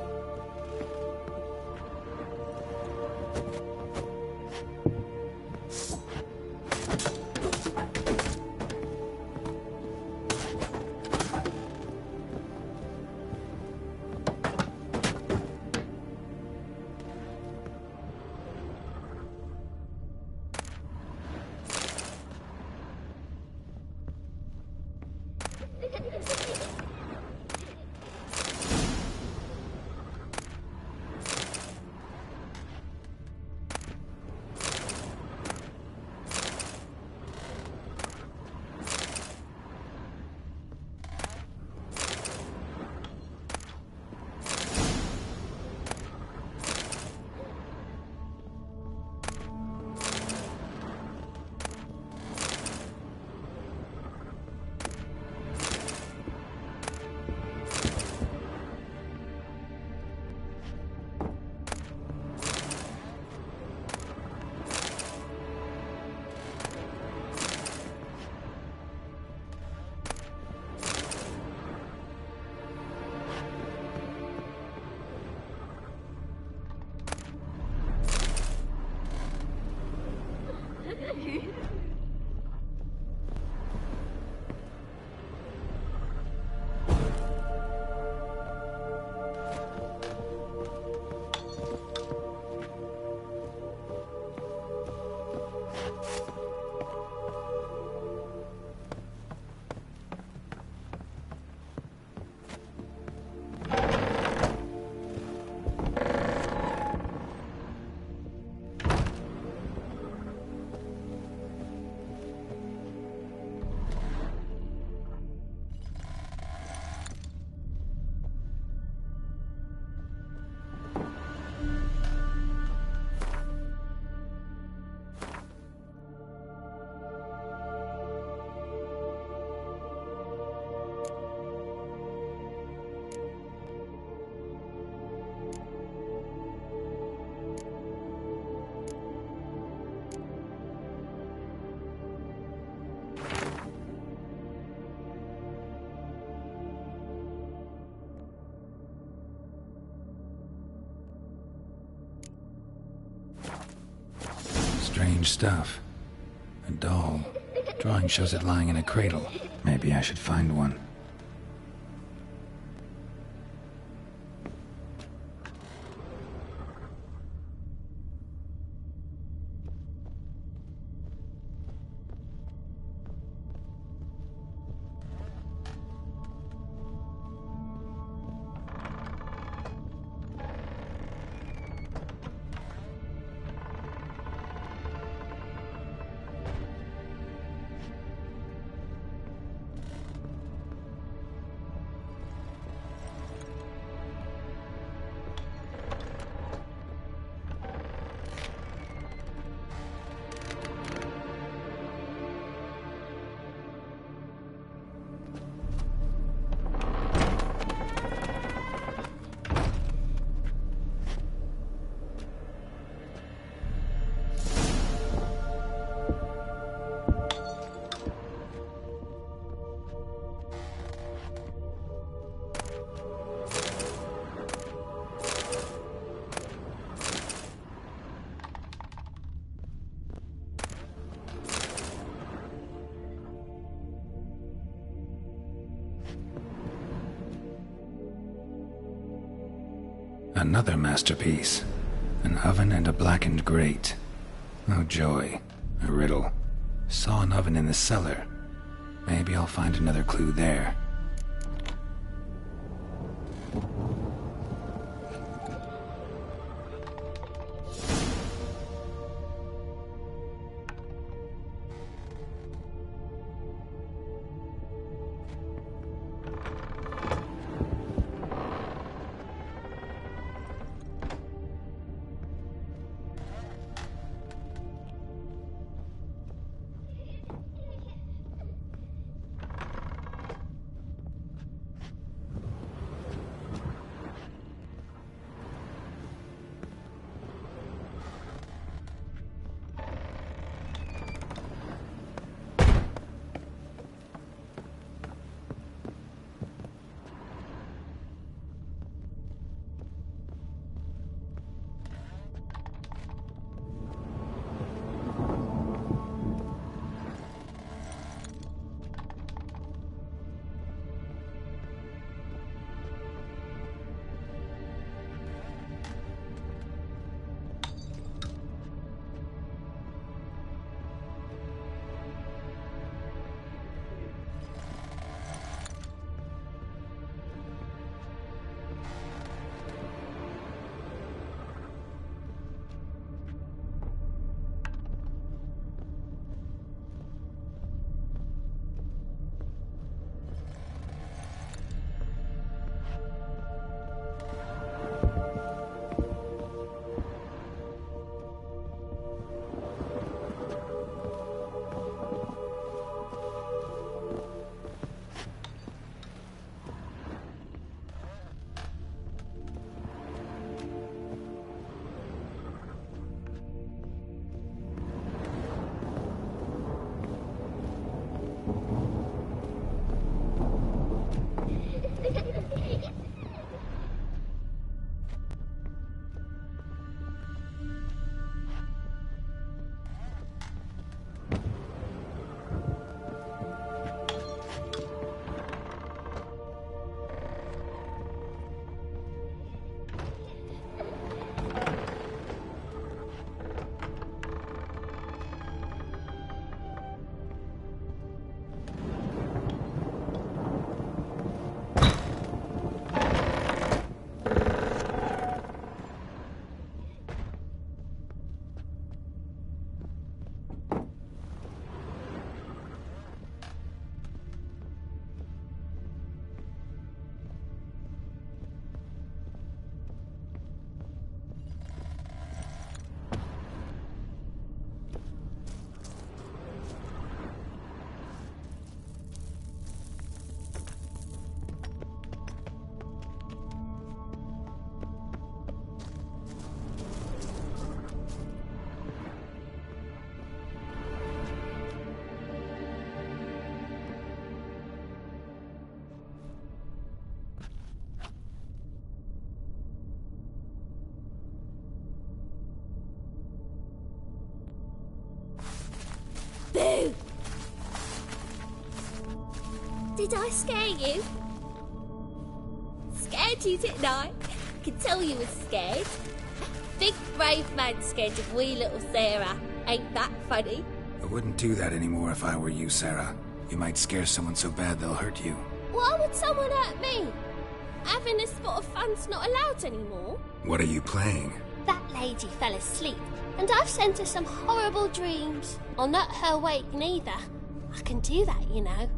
Strange stuff. A doll. Drawing shows it lying in a cradle. Maybe I should find one. Another masterpiece. An oven and a blackened grate. Oh joy. A riddle. Saw an oven in the cellar. Maybe I'll find another clue there. Boo! Did I scare you? Scared you, didn't I? I can tell you was scared. Big brave man scared of wee little Sarah. Ain't that funny? I wouldn't do that anymore if I were you, Sarah. You might scare someone so bad they'll hurt you. Why would someone hurt me? Having a spot of fun's not allowed anymore. What are you playing? That lady fell asleep, and I've sent her some horrible dreams. I'll not her wake neither. I can do that, you know.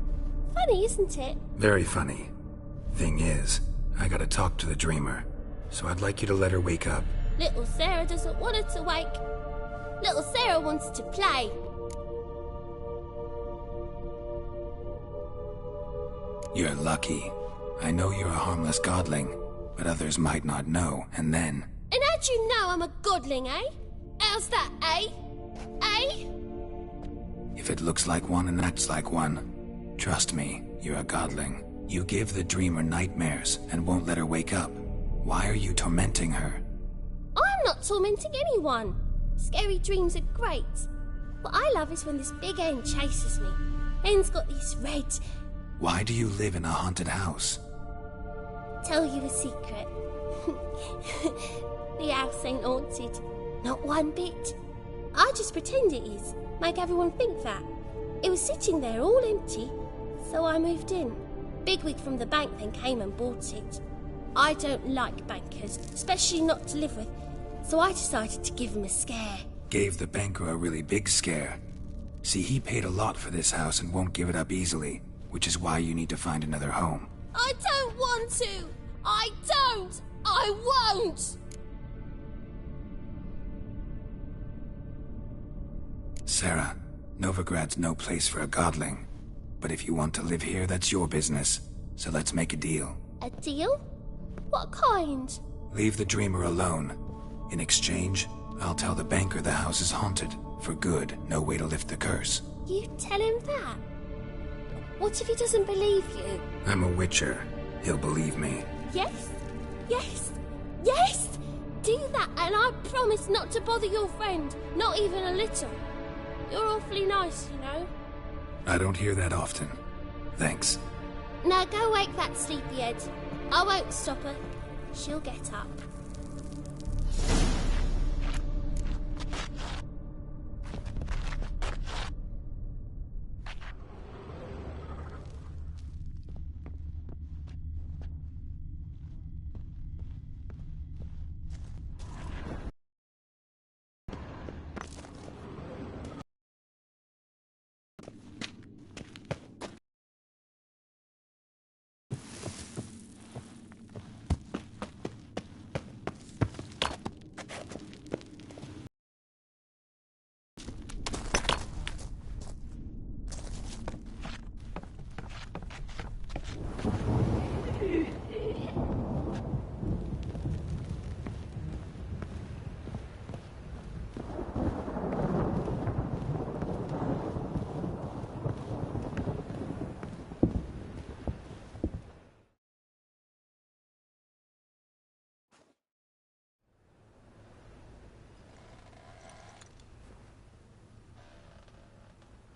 Funny, isn't it? Very funny. Thing is, I gotta talk to the dreamer, so I'd like you to let her wake up. Little Sarah doesn't want her to wake. Little Sarah wants to play. You're lucky. I know you're a harmless godling, but others might not know, and then... And how'd you know I'm a godling, eh? How's that, eh? Eh? If it looks like one and acts like one, trust me, you're a godling. You give the dreamer nightmares and won't let her wake up. Why are you tormenting her? I'm not tormenting anyone. Scary dreams are great. What I love is when this big hen chases me. Hen's got these red... Why do you live in a haunted house? Tell you a secret. The house ain't haunted. Not one bit. I just pretend it is. Make everyone think that. It was sitting there all empty, so I moved in. Bigwig from the bank then came and bought it. I don't like bankers, especially not to live with, so I decided to give him a scare. Gave the banker a really big scare. See, he paid a lot for this house and won't give it up easily, which is why you need to find another home. I don't want to! I don't! I won't! Sarah, Novigrad's no place for a godling. But if you want to live here, that's your business. So let's make a deal. A deal? What kind? Leave the dreamer alone. In exchange, I'll tell the banker the house is haunted. For good, no way to lift the curse. You tell him that? What if he doesn't believe you? I'm a witcher. He'll believe me. Yes? Yes? Yes! Do that and I promise not to bother your friend. Not even a little. You're awfully nice, you know. I don't hear that often. Thanks. Now go wake that sleepyhead. I won't stop her. She'll get up.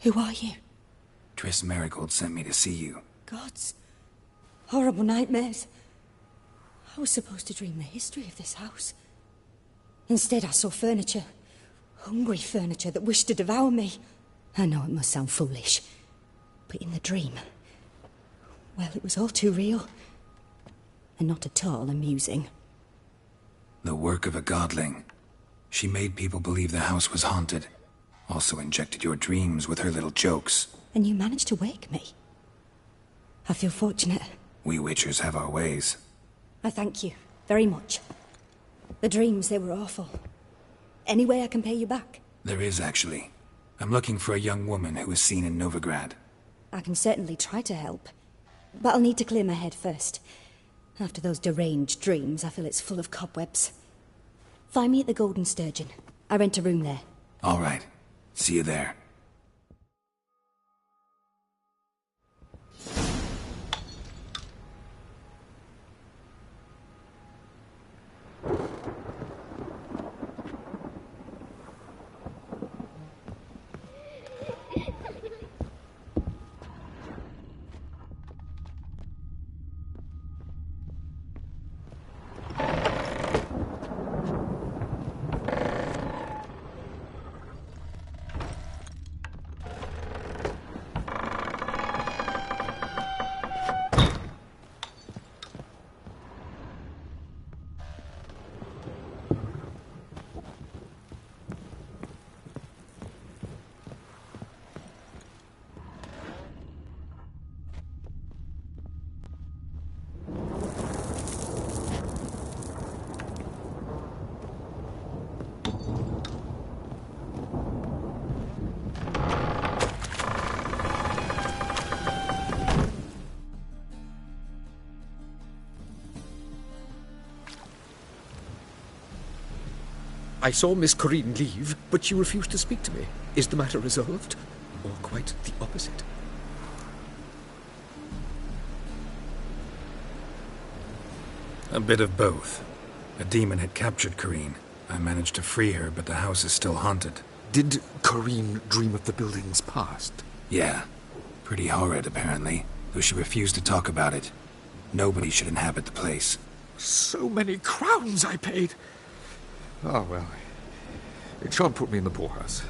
Who are you? Triss Merigold sent me to see you. Gods. Horrible nightmares. I was supposed to dream the history of this house. Instead, I saw furniture. Hungry furniture that wished to devour me. I know it must sound foolish, but in the dream, well, it was all too real. And not at all amusing. The work of a godling. She made people believe the house was haunted. Also injected your dreams with her little jokes. And you managed to wake me. I feel fortunate. We witchers have our ways. I thank you very much. The dreams, they were awful. Any way I can pay you back? There is, actually. I'm looking for a young woman who was seen in Novigrad. I can certainly try to help. But I'll need to clear my head first. After those deranged dreams, I feel it's full of cobwebs. Find me at the Golden Sturgeon. I rent a room there. All right. See you there. I saw Miss Corinne leave, but she refused to speak to me. Is the matter resolved? Or quite the opposite? A bit of both. A demon had captured Corinne. I managed to free her, but the house is still haunted. Did Corinne dream of the building's past? Yeah. Pretty horrid, apparently, though she refused to talk about it. Nobody should inhabit the place. So many crowns I paid. Oh, well, it shan't put me in the poorhouse.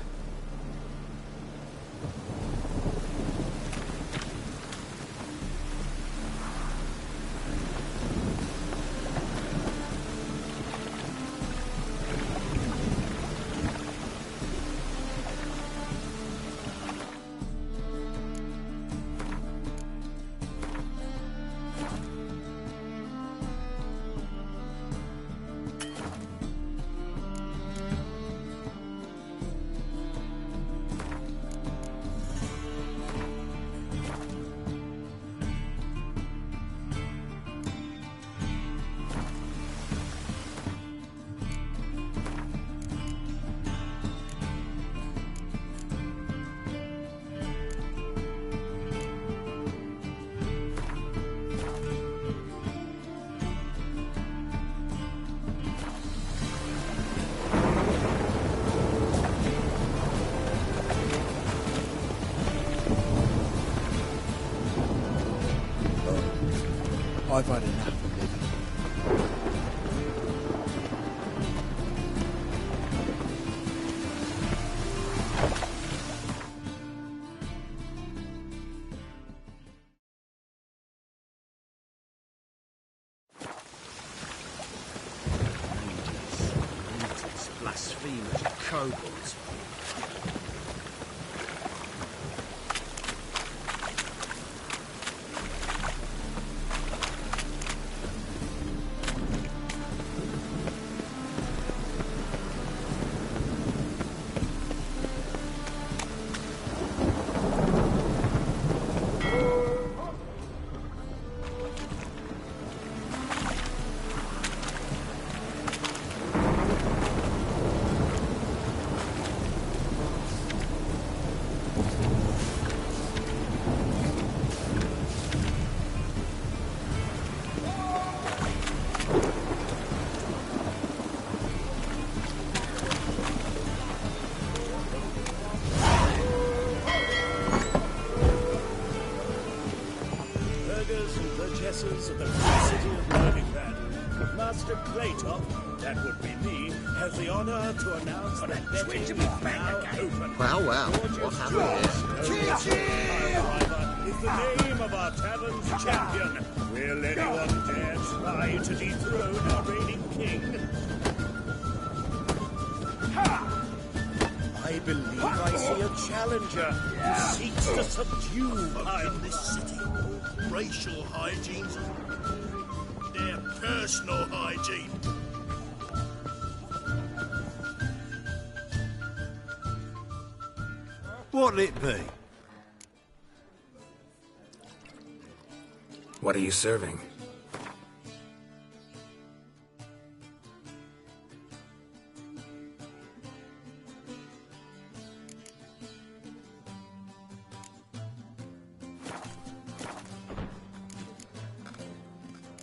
I've had enough of living. Blasphemers, kobolds. Of the free city of Novigrad. Master Claytop, that would be me, has the honor to announce that betting is now open. Well, what happened here? Is the name of our tavern's champion. Will anyone dare try to dethrone our reigning king? I believe I see a challenger who seeks to subdue in this city. Racial hygiene, their personal hygiene. What'll it be? What are you serving?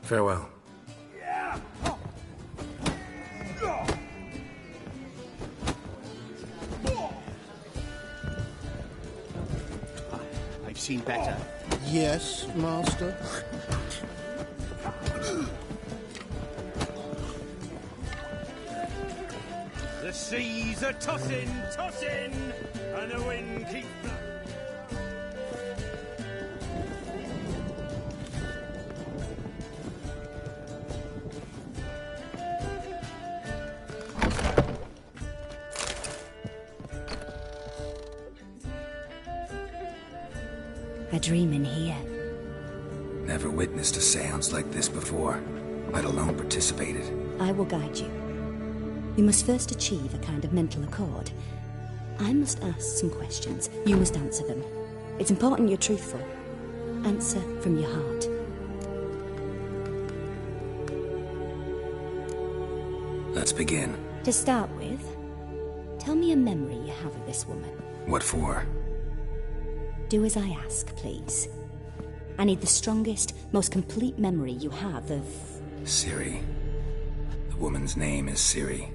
Farewell. I've seen better. Yes, Master. The seas are tossing, tossing, and the wind keeps blowing. A dream in here. Never witnessed a seance like this before, let alone participated. I will guide you. We must first achieve a kind of mental accord. I must ask some questions. You must answer them. It's important you're truthful. Answer from your heart. Let's begin. To start with, tell me a memory you have of this woman. What for? Do as I ask, please. I need the strongest, most complete memory you have of... Ciri. The woman's name is Ciri.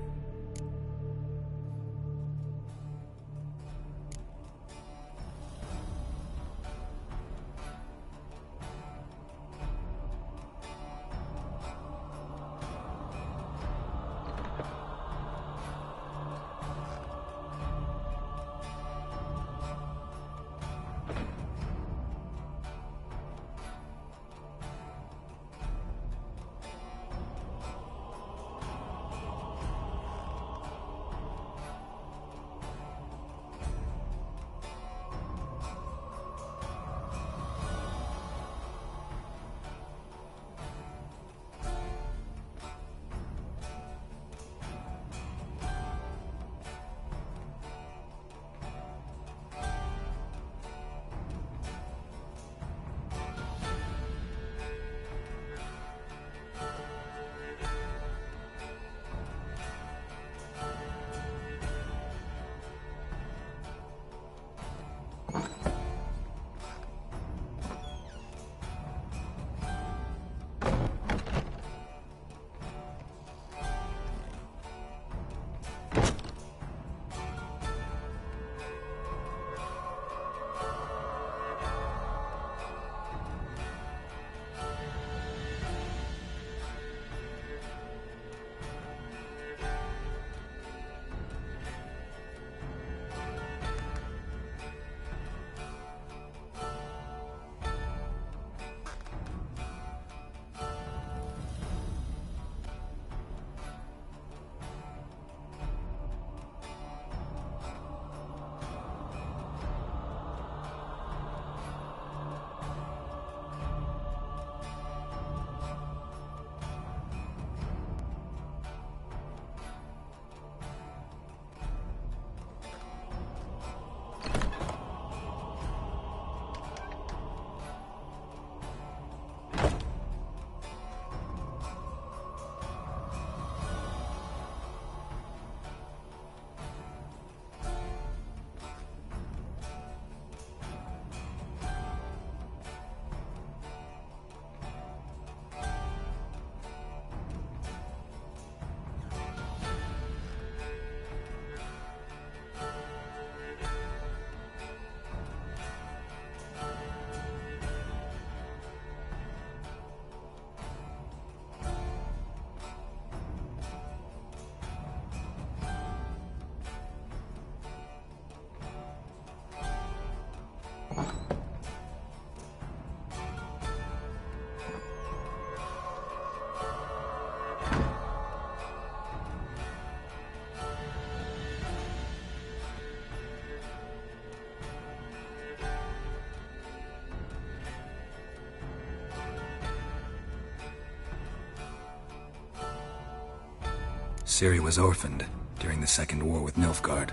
Ciri was orphaned during the Second War with Nilfgaard.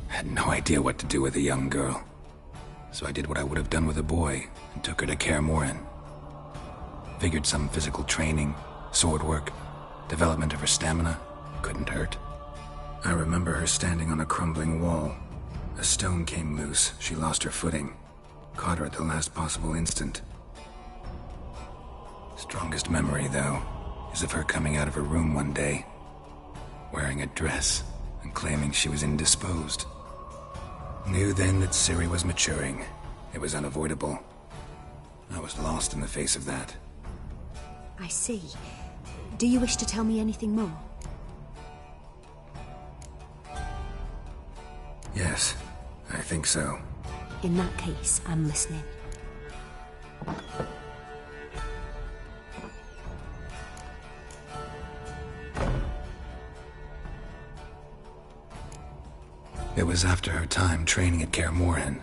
Had no idea what to do with a young girl. So I did what I would have done with a boy and took her to Kaer Morhen. Figured some physical training, sword work, development of her stamina couldn't hurt. I remember her standing on a crumbling wall. A stone came loose, she lost her footing. Caught her at the last possible instant. Strongest memory, though, is of her coming out of her room one day, wearing a dress and claiming she was indisposed. Knew then that Ciri was maturing. It was unavoidable. I was lost in the face of that. I see. Do you wish to tell me anything more? Yes, I think so. In that case, I'm listening. It was after her time training at Kaer Morhen.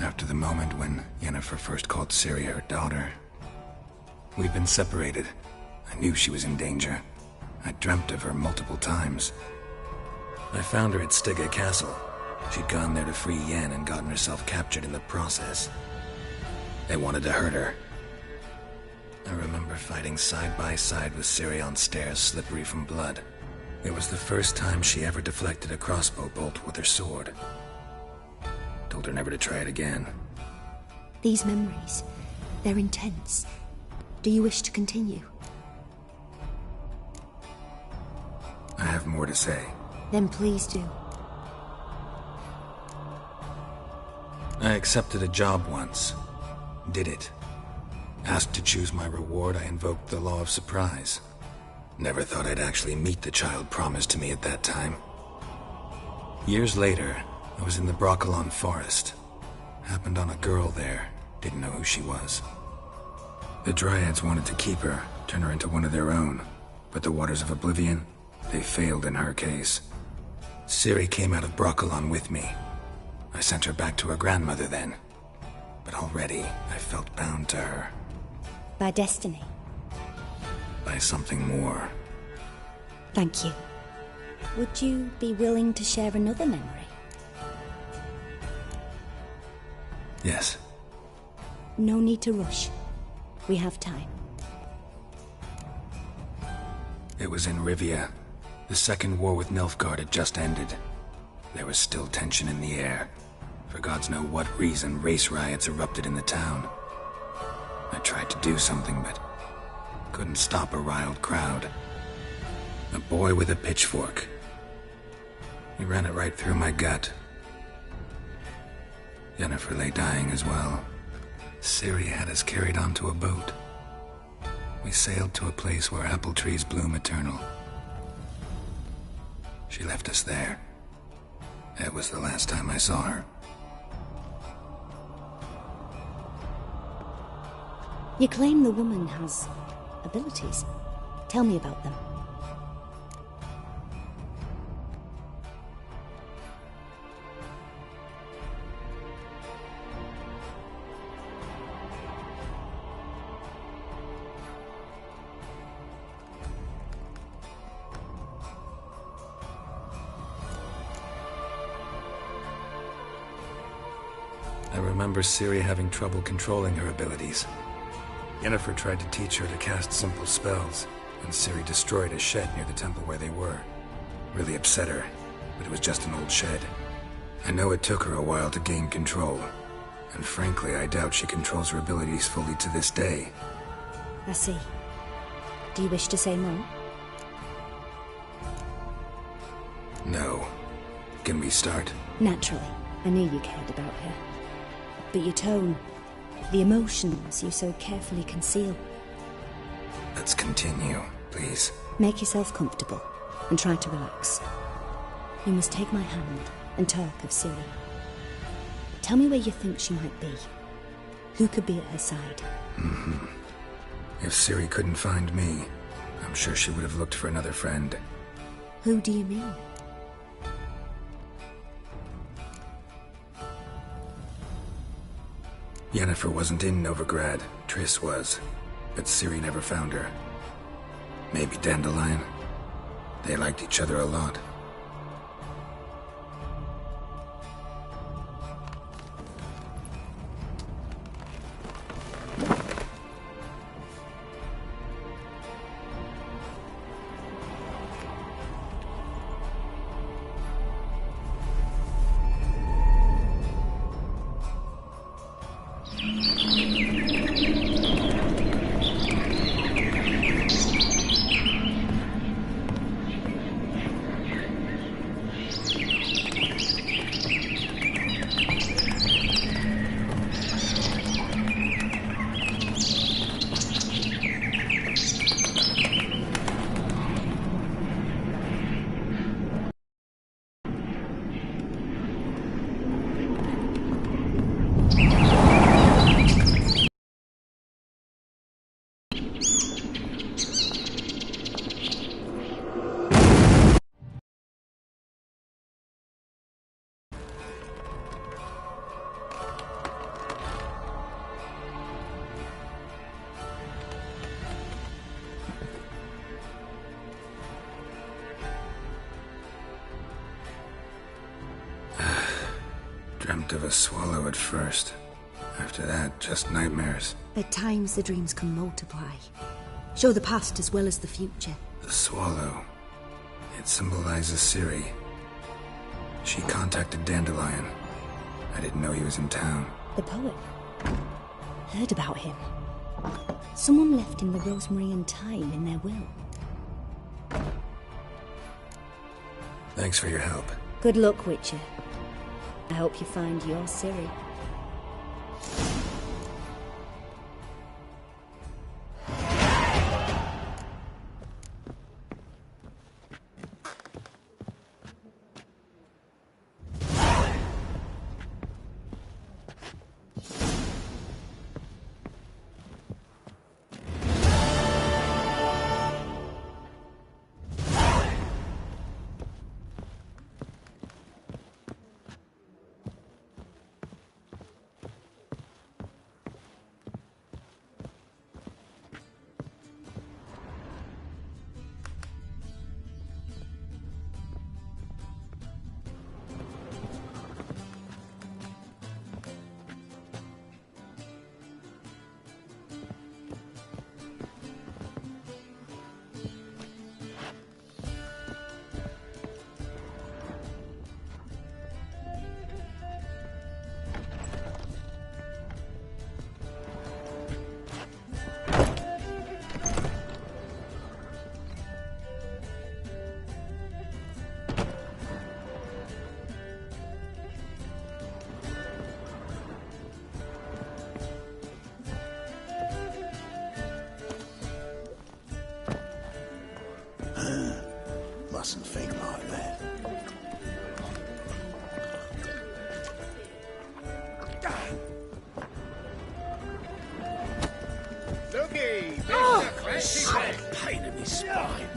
After the moment when Yennefer first called Ciri her daughter. We'd been separated. I knew she was in danger. I dreamt of her multiple times. I found her at Stygga Castle. She'd gone there to free Yen and gotten herself captured in the process. They wanted to hurt her. I remember fighting side by side with Ciri on stairs slippery from blood. It was the first time she ever deflected a crossbow bolt with her sword. Told her never to try it again. These memories, they're intense. Do you wish to continue? I have more to say. Then please do. I accepted a job once. Did it. Asked to choose my reward, I invoked the law of surprise. Never thought I'd actually meet the child promised to me at that time. Years later, I was in the Brokilon Forest. Happened on a girl there. Didn't know who she was. The Dryads wanted to keep her, turn her into one of their own. But the Waters of Oblivion, they failed in her case. Ciri came out of Brokilon with me. I sent her back to her grandmother then. But already, I felt bound to her. By destiny? By something more. Thank you. Would you be willing to share another memory? Yes. No need to rush. We have time. It was in Rivia. The Second War with Nilfgaard had just ended. There was still tension in the air. For gods know what reason, race riots erupted in the town. I tried to do something, but couldn't stop a riled crowd. A boy with a pitchfork. He ran it right through my gut. Yennefer lay dying as well. Ciri had us carried onto a boat. We sailed to a place where apple trees bloom eternal. She left us there. That was the last time I saw her. You claim the woman has abilities. Tell me about them. I remember Ciri having trouble controlling her abilities. Yennefer tried to teach her to cast simple spells, and Ciri destroyed a shed near the temple where they were. Really upset her, but it was just an old shed. I know it took her a while to gain control, and frankly, I doubt she controls her abilities fully to this day. I see. Do you wish to say more? No. Can we start? Naturally. I knew you cared about her. But your tone, the emotions you so carefully conceal. Let's continue, please. Make yourself comfortable and try to relax. You must take my hand and talk of Ciri. Tell me where you think she might be. Who could be at her side? If Ciri couldn't find me, I'm sure she would have looked for another friend. Who do you mean? Yennefer wasn't in Novigrad. Triss was. But Ciri never found her. Maybe Dandelion? They liked each other a lot. Dreamt of a swallow at first. After that, just nightmares. At times, the dreams can multiply. Show the past as well as the future. The swallow. It symbolizes Ciri. She contacted Dandelion. I didn't know he was in town. The poet. Heard about him. Someone left him the rosemary and thyme in their will. Thanks for your help. Good luck, Witcher. I hope you find your Ciri. Mustn't think like that. Looky! Pain in my spine.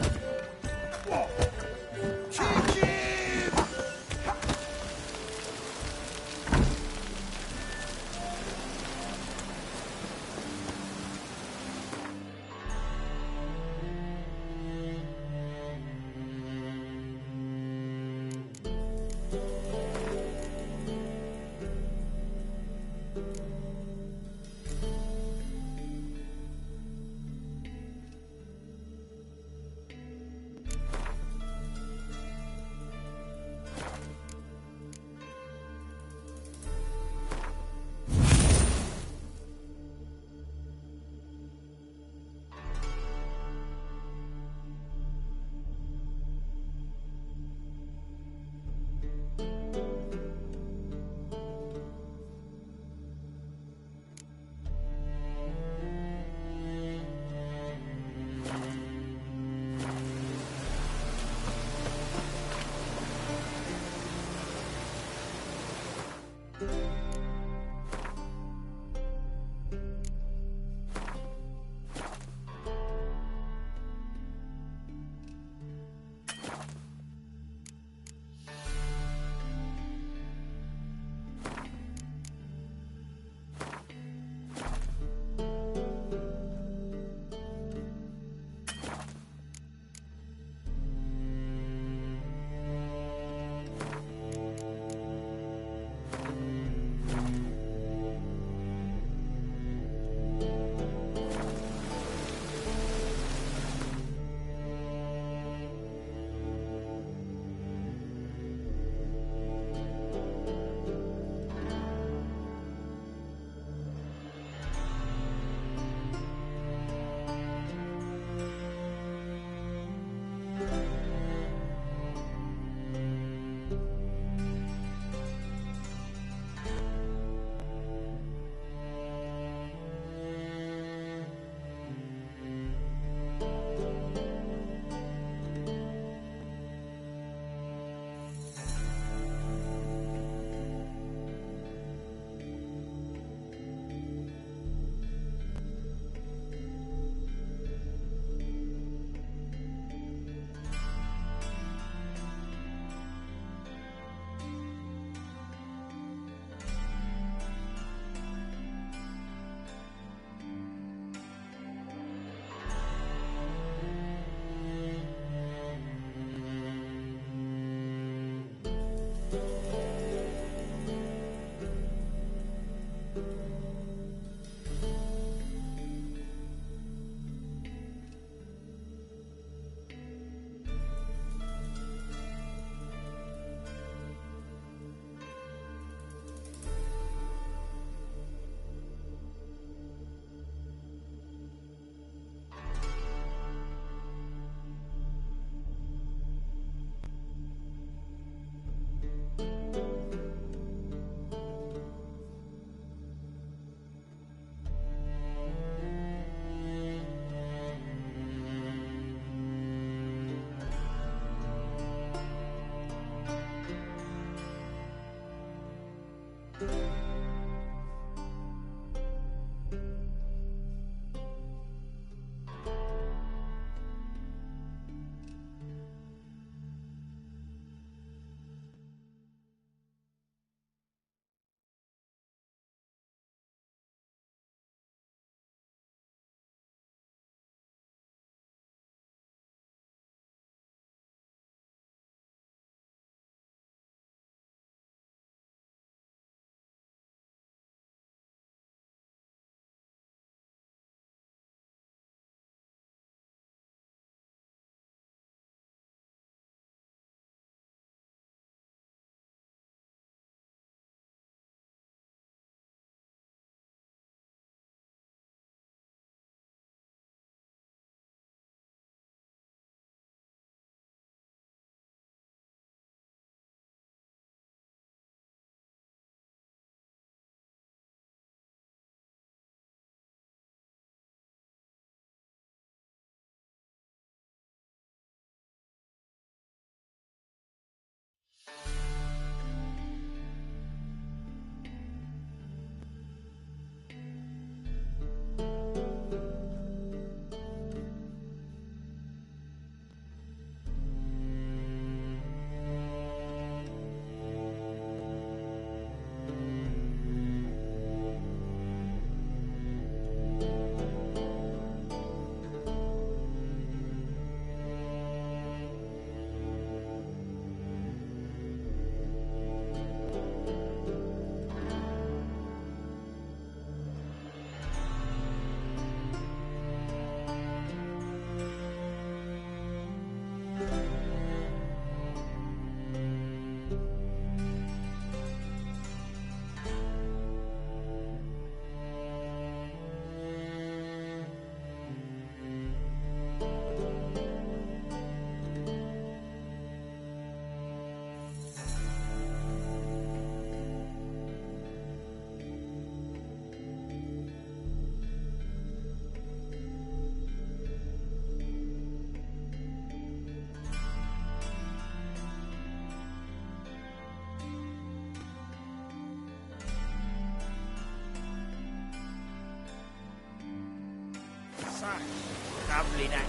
Lovely night.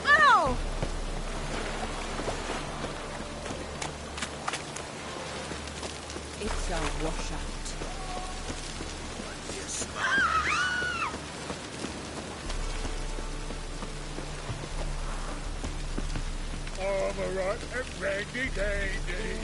Ow! It's a washout. All right, and ready, dandy.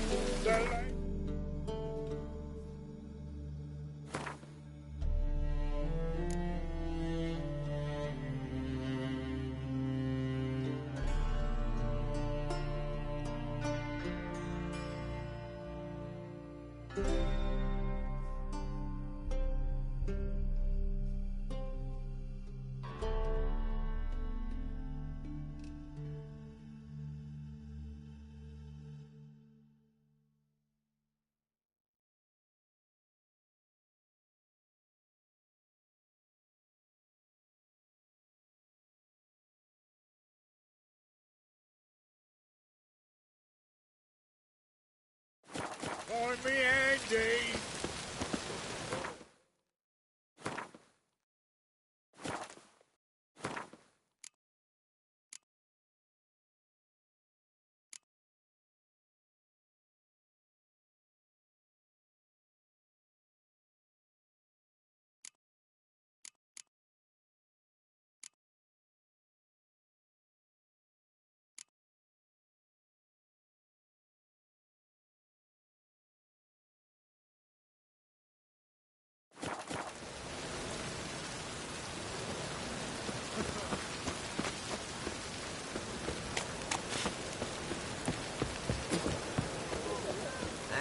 Find me Andy.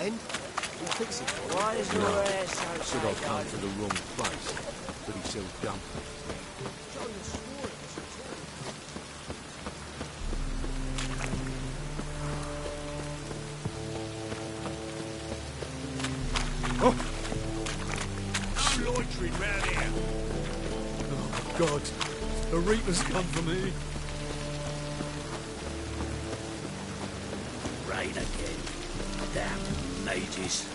And? You fix it. Why is your hair so Should have come to the wrong place, but he's so dumb. Oh! I'm loitering round here. Oh, God. The Reaper's come for me. Rain again. Damn mages.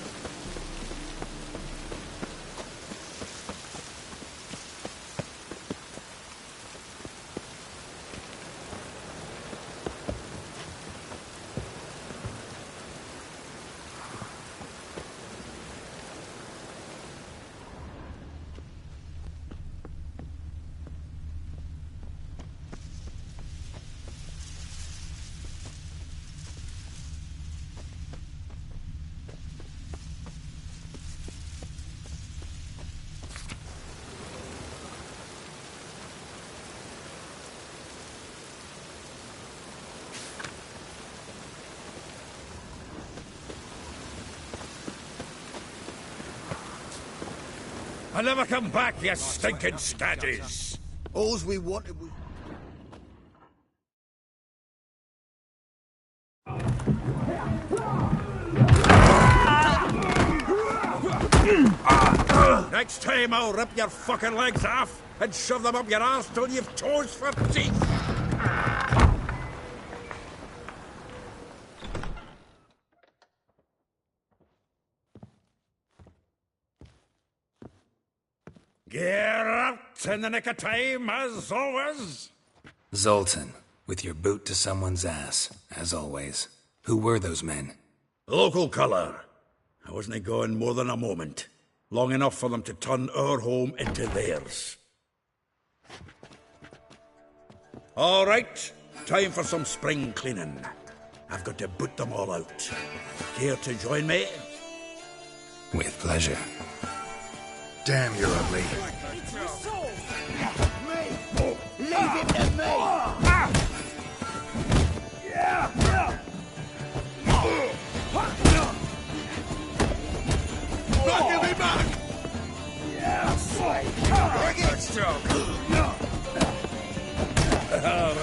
I'll never come back, you stinking scatties! All's we wanted was... Next time I'll rip your fucking legs off and shove them up your arse till you've toes for teeth! Get out in the nick of time, as always! Zoltan, with your boot to someone's ass, as always. Who were those men? Local colour. I wasn't going more than a moment. Long enough for them to turn our home into theirs. All right, time for some spring cleaning. I've got to boot them all out. Care to join me? With pleasure. Damn, you're ugly. Leave him to me! Give me back! Bring it!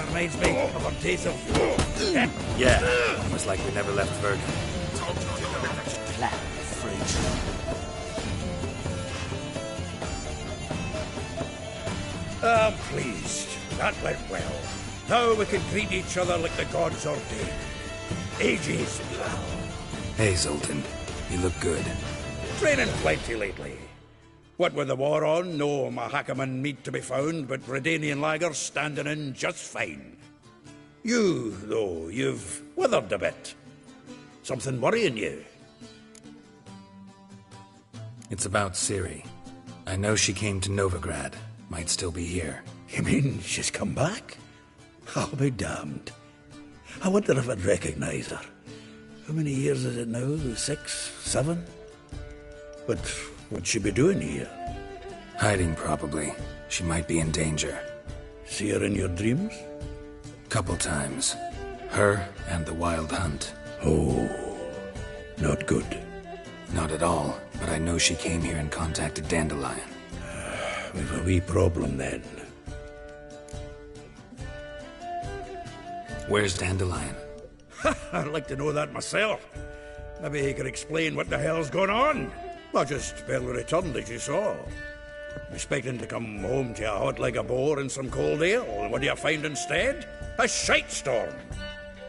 Reminds me of a taste of... Yeah, almost like we never left Vergen. Clap the fridge. I'm pleased. That went well. Now we can greet each other like the gods ordained. Ages, pal. Hey, Zoltan. You look good. Training plenty lately. What with the war on, no Mahakaman meat to be found, but Redanian lagers standing in just fine. You, though, you've withered a bit. Something worrying you? It's about Ciri. I know she came to Novigrad. Might still be here. You mean she's come back? I'll be damned. I wonder if I'd recognize her. How many years is it now? 6, 7? But what'd she be doing here? Hiding, probably. She might be in danger. See her in your dreams? Couple times. Her and the Wild Hunt. Oh, not good. Not at all, but I know she came here and contacted Dandelion. We've a wee problem then. Where's Dandelion? I'd like to know that myself. Maybe he could explain what the hell's going on. Well, just barely returned, as you saw. Expecting to come home to a hot like a boar and some cold ale, and what do you find instead? A shitestorm.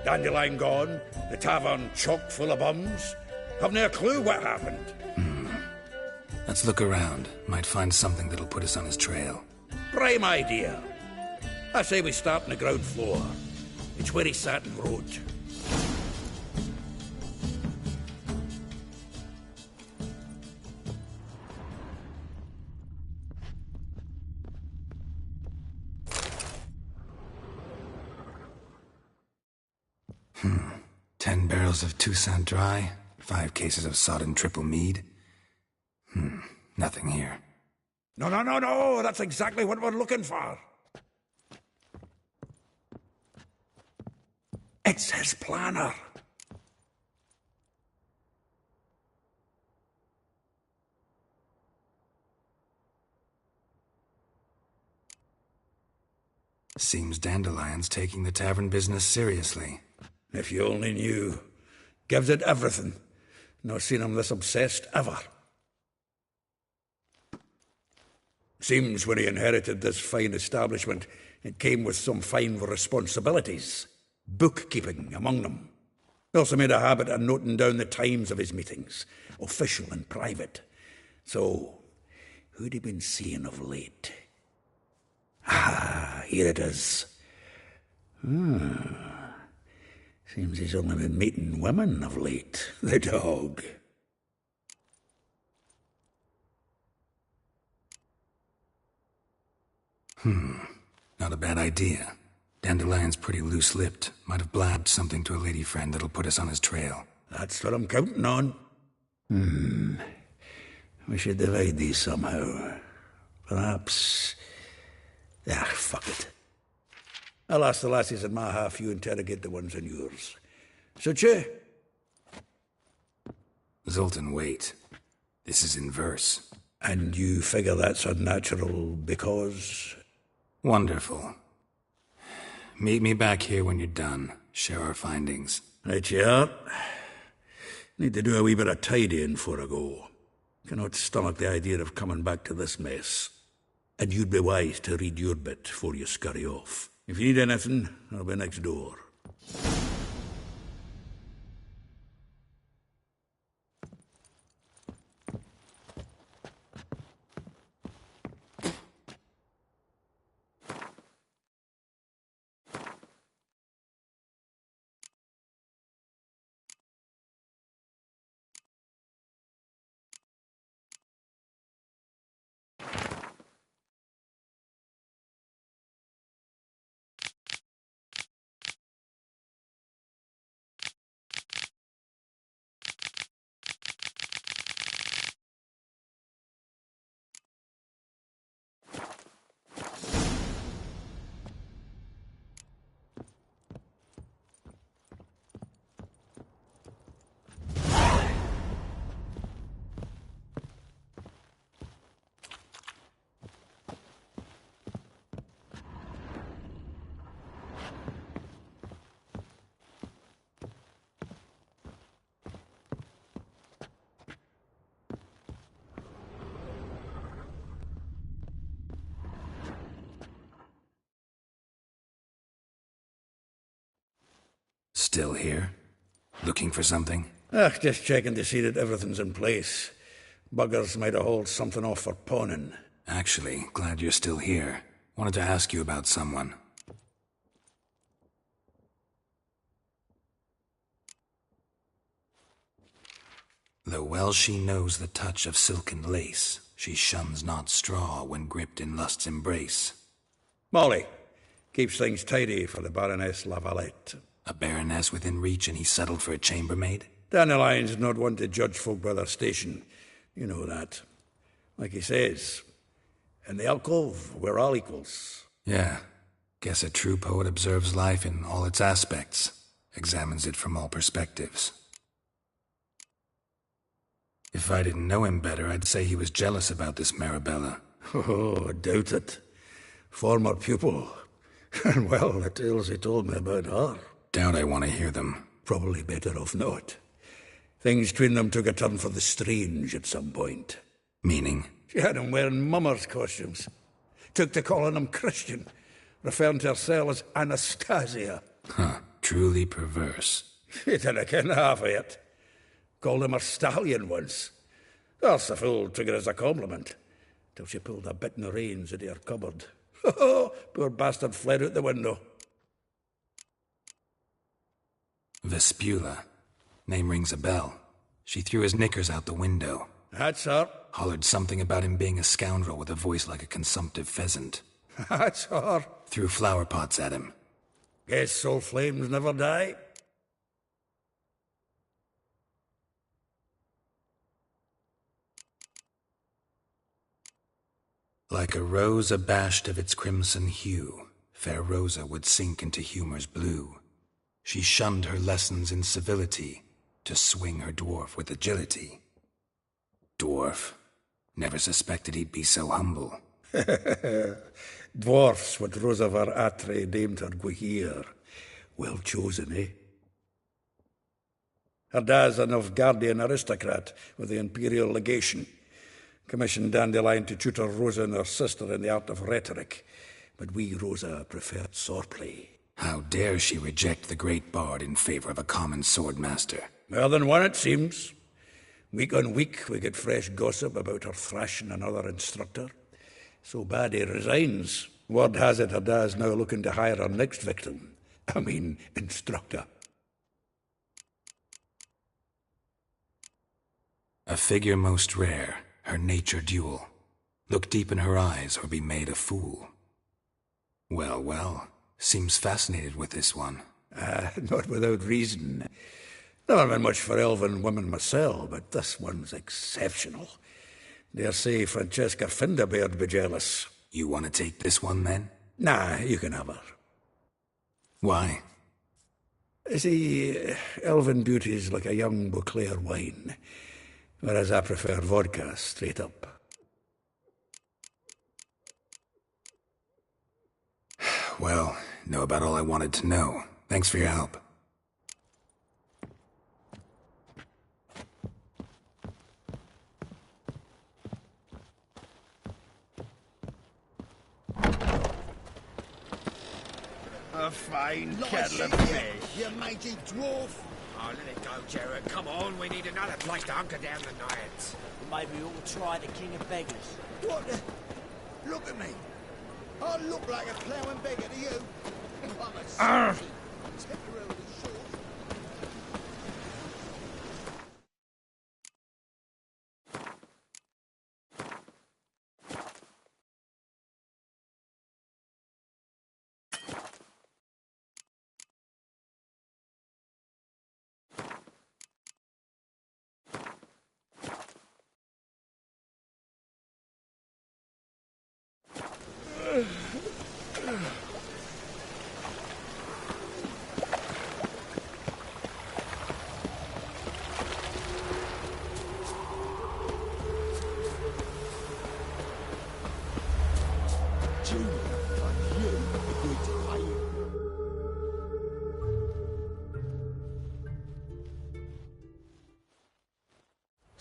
Dandelion gone, the tavern chock full of bums. Haven't a clue what happened. Let's look around. Might find something that'll put us on his trail. Prime idea. I say we start on the ground floor. It's where he sat and wrote. Hmm. 10 barrels of Toussaint Dry, 5 cases of sodden triple mead. Nothing here. No, that's exactly what we're looking for. It's his planner. Seems Dandelion's taking the tavern business seriously. If you only knew. Gives it everything. Not seen him this obsessed ever. Seems when he inherited this fine establishment, it came with some fine responsibilities. Bookkeeping among them. He also made a habit of noting down the times of his meetings, official and private. So, who'd he been seeing of late? Ah, here it is. Seems he's only been meeting women of late, the dog. Not a bad idea. Dandelion's pretty loose-lipped. Might have blabbed something to a lady friend that'll put us on his trail. That's what I'm counting on. We should divide these somehow. Perhaps... fuck it. I'll ask the lassies in my half, you interrogate the ones in yours. Suit you? Zoltan, wait. This is in verse. And you figure that's unnatural because... Wonderful. Meet me back here when you're done. Share our findings. Right you are. Need to do a wee bit of tidying before I go. Cannot stomach the idea of coming back to this mess. And you'd be wise to read your bit before you scurry off. If you need anything, I'll be next door. Still here? Looking for something? Just checking to see that everything's in place. Buggers might have hauled something off for pawning. Actually, glad you're still here. Wanted to ask you about someone. Though well she knows the touch of silken lace, she shuns not straw when gripped in lust's embrace. Molly keeps things tidy for the Baroness Lavalette. A baroness within reach, and he settled for a chambermaid? Dandelion's not one to judge folk by their station. You know that. Like he says, in the alcove, we're all equals. Yeah. Guess a true poet observes life in all its aspects, examines it from all perspectives. If I didn't know him better, I'd say he was jealous about this Marabella. Oh, I doubt it. Former pupil. And well, the tales he told me about her. Doubt I want to hear them. Probably better off not. Things between them took a turn for the strange at some point. Meaning? She had him wearing mummers' costumes. Took to calling him Christian, referring to herself as Anastasia. Huh, truly perverse. She didn't ken half of it. Called him her stallion once. That's the fool took it as a compliment, till she pulled a bit in the reins into her cupboard. Poor bastard fled out the window. Vespula. Name rings a bell. She threw his knickers out the window. That's her. Hollered something about him being a scoundrel with a voice like a consumptive pheasant. That's her. Threw flower pots at him. Guess soul flames never die. Like a rose abashed of its crimson hue, fair Rosa would sink into humor's blue. She shunned her lessons in civility, to swing her dwarf with agility. Dwarf. Never suspected he'd be so humble. Dwarfs what Rosavar Atre named her Guahir. Well chosen, eh? Her dad's a Novgardian aristocrat with the Imperial Legation. Commissioned Dandelion to tutor Rosa and her sister in the art of rhetoric, but we, Rosa, preferred swordplay. How dare she reject the great bard in favor of a common swordmaster? More than one, it seems. Week on week, we get fresh gossip about her thrashing another instructor. So bad he resigns. Word has it her dad's now looking to hire her next victim. Instructor. A figure most rare. Her nature dual. Look deep in her eyes or be made a fool. Well, well, seems fascinated with this one. Not without reason. Never been much for elven women myself, but this one's exceptional. Dare say Francesca Finderbeard be jealous. You want to take this one, then? Nah, you can have her. Why? See, elven beauty's like a young Beauclair wine. Whereas I prefer vodka, straight up. Well, know about all I wanted to know. Thanks for your help. A fine kettle of fish. You mighty dwarf. Oh, let it go, Jarrett. Come on, we need another place to hunker down the night. Maybe we ought to try the King of Beggars. What the... Look at me. I look like a ploughing beggar to you. I'm a temporarily short.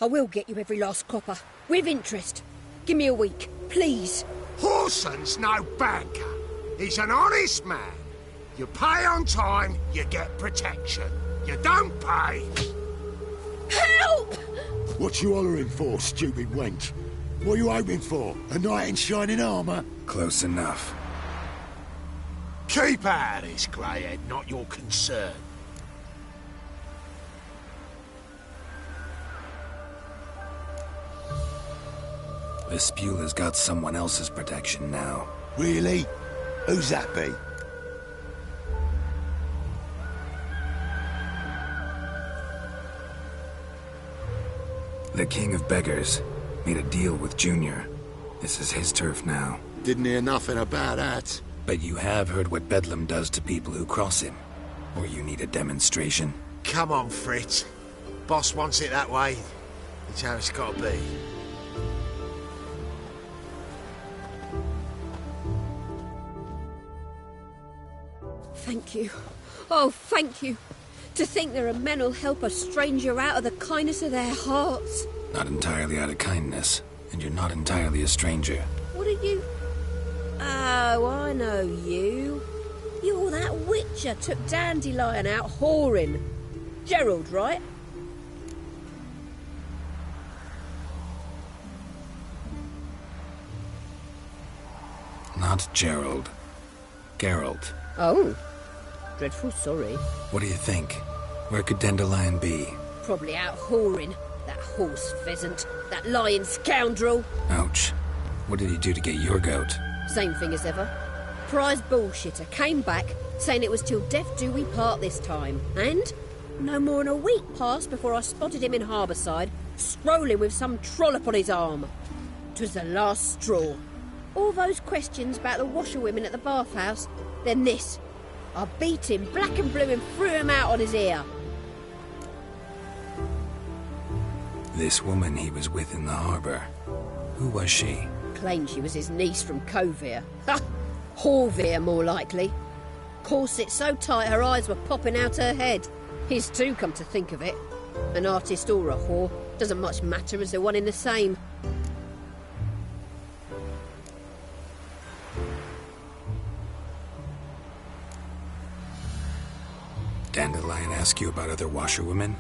I will get you every last copper, with interest. Give me a week, please. Horson's no banker. He's an honest man. You pay on time, you get protection. You don't pay. Help! What you hollering for, stupid wench? What are you hoping for? A knight in shining armour? Close enough. Keep out of this, Greyhead, not your concern. Vespula's got someone else's protection now. Really? Who's that be? The King of Beggars made a deal with Junior. This is his turf now. Didn't hear nothing about that. But you have heard what Bedlam does to people who cross him. Or you need a demonstration. Come on, Fritz. Boss wants it that way. It's how it's got to be. Thank you. Oh, thank you. To think there are men who'll help a stranger out of the kindness of their hearts. Not entirely out of kindness, and you're not entirely a stranger. What are you... Oh, I know you. You're that witcher took Dandelion out whoring. Gerald, right? Not Gerald. Geralt. Oh. Dreadful sorry. What do you think? Where could Dandelion be? Probably out whoring. That horse pheasant. That lying scoundrel. Ouch. What did he do to get your goat? Same thing as ever. Prize bullshitter came back saying it was till death do we part this time. And no more than a week passed before I spotted him in Harbourside, strolling with some trollop on his arm. 'Twas the last straw. All those questions about the washerwomen at the bathhouse, then this. I beat him black and blue and threw him out on his ear. This woman he was with in the harbour. Who was she? Claimed she was his niece from Kovir. Ha! Horvir, more likely. Corset so tight her eyes were popping out her head. His too, come to think of it. An artist or a whore doesn't much matter as they're one in the same. Dandelion ask you about other washerwomen?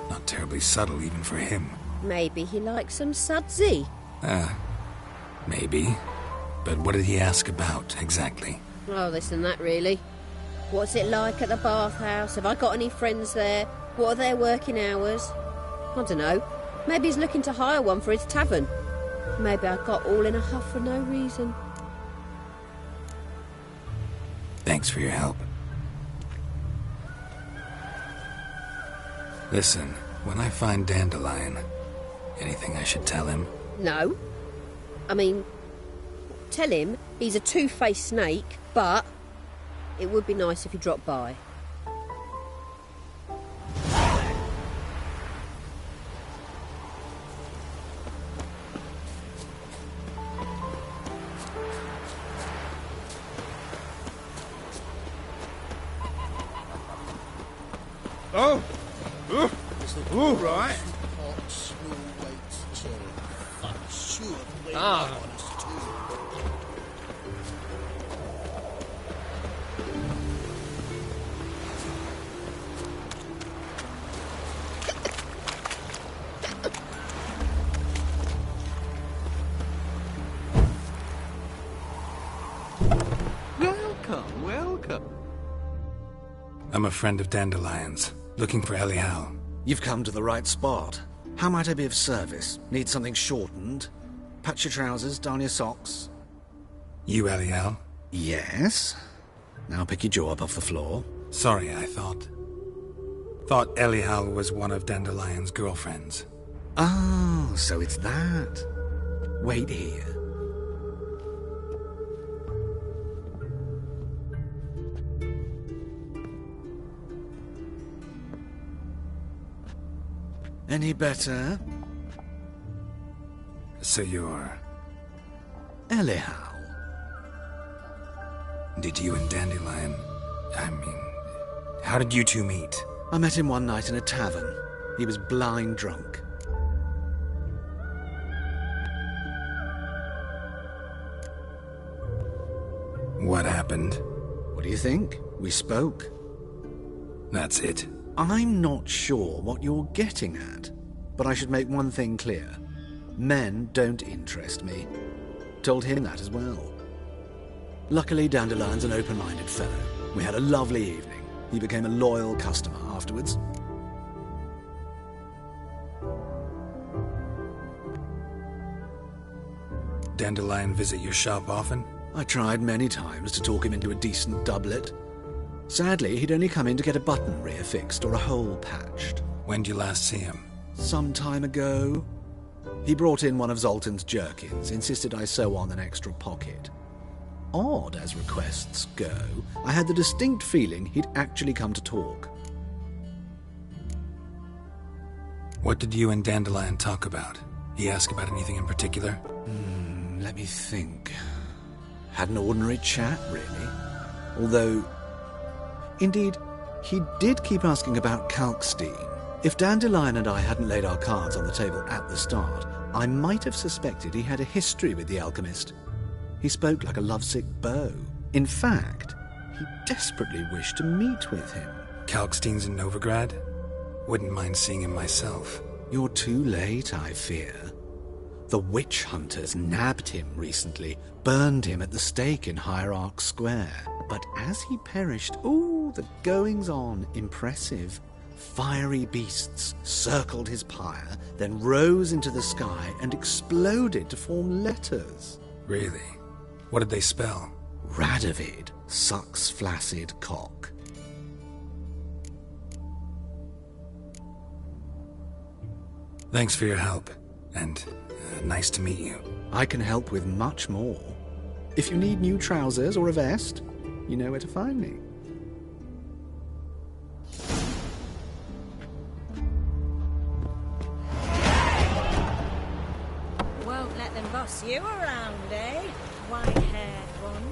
Not terribly subtle even for him. Maybe he likes some sudsy. Maybe. But what did he ask about, exactly? Oh, this and that, really. What's it like at the bathhouse? Have I got any friends there? What are their working hours? I don't know. Maybe he's looking to hire one for his tavern. Maybe I got all in a huff for no reason. Thanks for your help. Listen, when I find Dandelion, anything I should tell him? No. I mean, tell him he's a two-faced snake, but it would be nice if he dropped by. Oh! All right. Ah. Welcome, welcome. I'm a friend of Dandelion's, looking for Elial. You've come to the right spot. How might I be of service? Need something shortened? Patch your trousers, darn your socks. You Elial? Yes. Now pick your jaw up off the floor. Sorry, I thought Elial was one of Dandelion's girlfriends. Oh, so it's that. Wait here. Any better? So you're... Elial. Did you and Dandelion... how did you two meet? I met him one night in a tavern. He was blind drunk. What happened? What do you think? We spoke. That's it. I'm not sure what you're getting at, but I should make one thing clear. Men don't interest me. Told him that as well. Luckily, Dandelion's an open-minded fellow. We had a lovely evening. He became a loyal customer afterwards. Dandelion visit your shop often? I tried many times to talk him into a decent doublet. Sadly, he'd only come in to get a button reaffixed or a hole patched. When did you last see him? Some time ago. He brought in one of Zoltan's jerkins, insisted I sew on an extra pocket. Odd as requests go, I had the distinct feeling he'd actually come to talk. What did you and Dandelion talk about? He ask about anything in particular? Let me think. Had an ordinary chat, really. Although, indeed, he did keep asking about Kalkstein. If Dandelion and I hadn't laid our cards on the table at the start, I might have suspected he had a history with the alchemist. He spoke like a lovesick beau. In fact, he desperately wished to meet with him. Kalkstein's in Novigrad? Wouldn't mind seeing him myself. You're too late, I fear. The witch hunters nabbed him recently, burned him at the stake in Hierarch Square. But as he perished, the goings-on, impressive. Fiery beasts circled his pyre, then rose into the sky and exploded to form letters. Really? What did they spell? Radovid sucks flaccid cock. Thanks for your help, and nice to meet you. I can help with much more. If you need new trousers or a vest, you know where to find me. Won't let them boss you around, eh? White-haired one.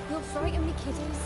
You'll frighten me, kiddies.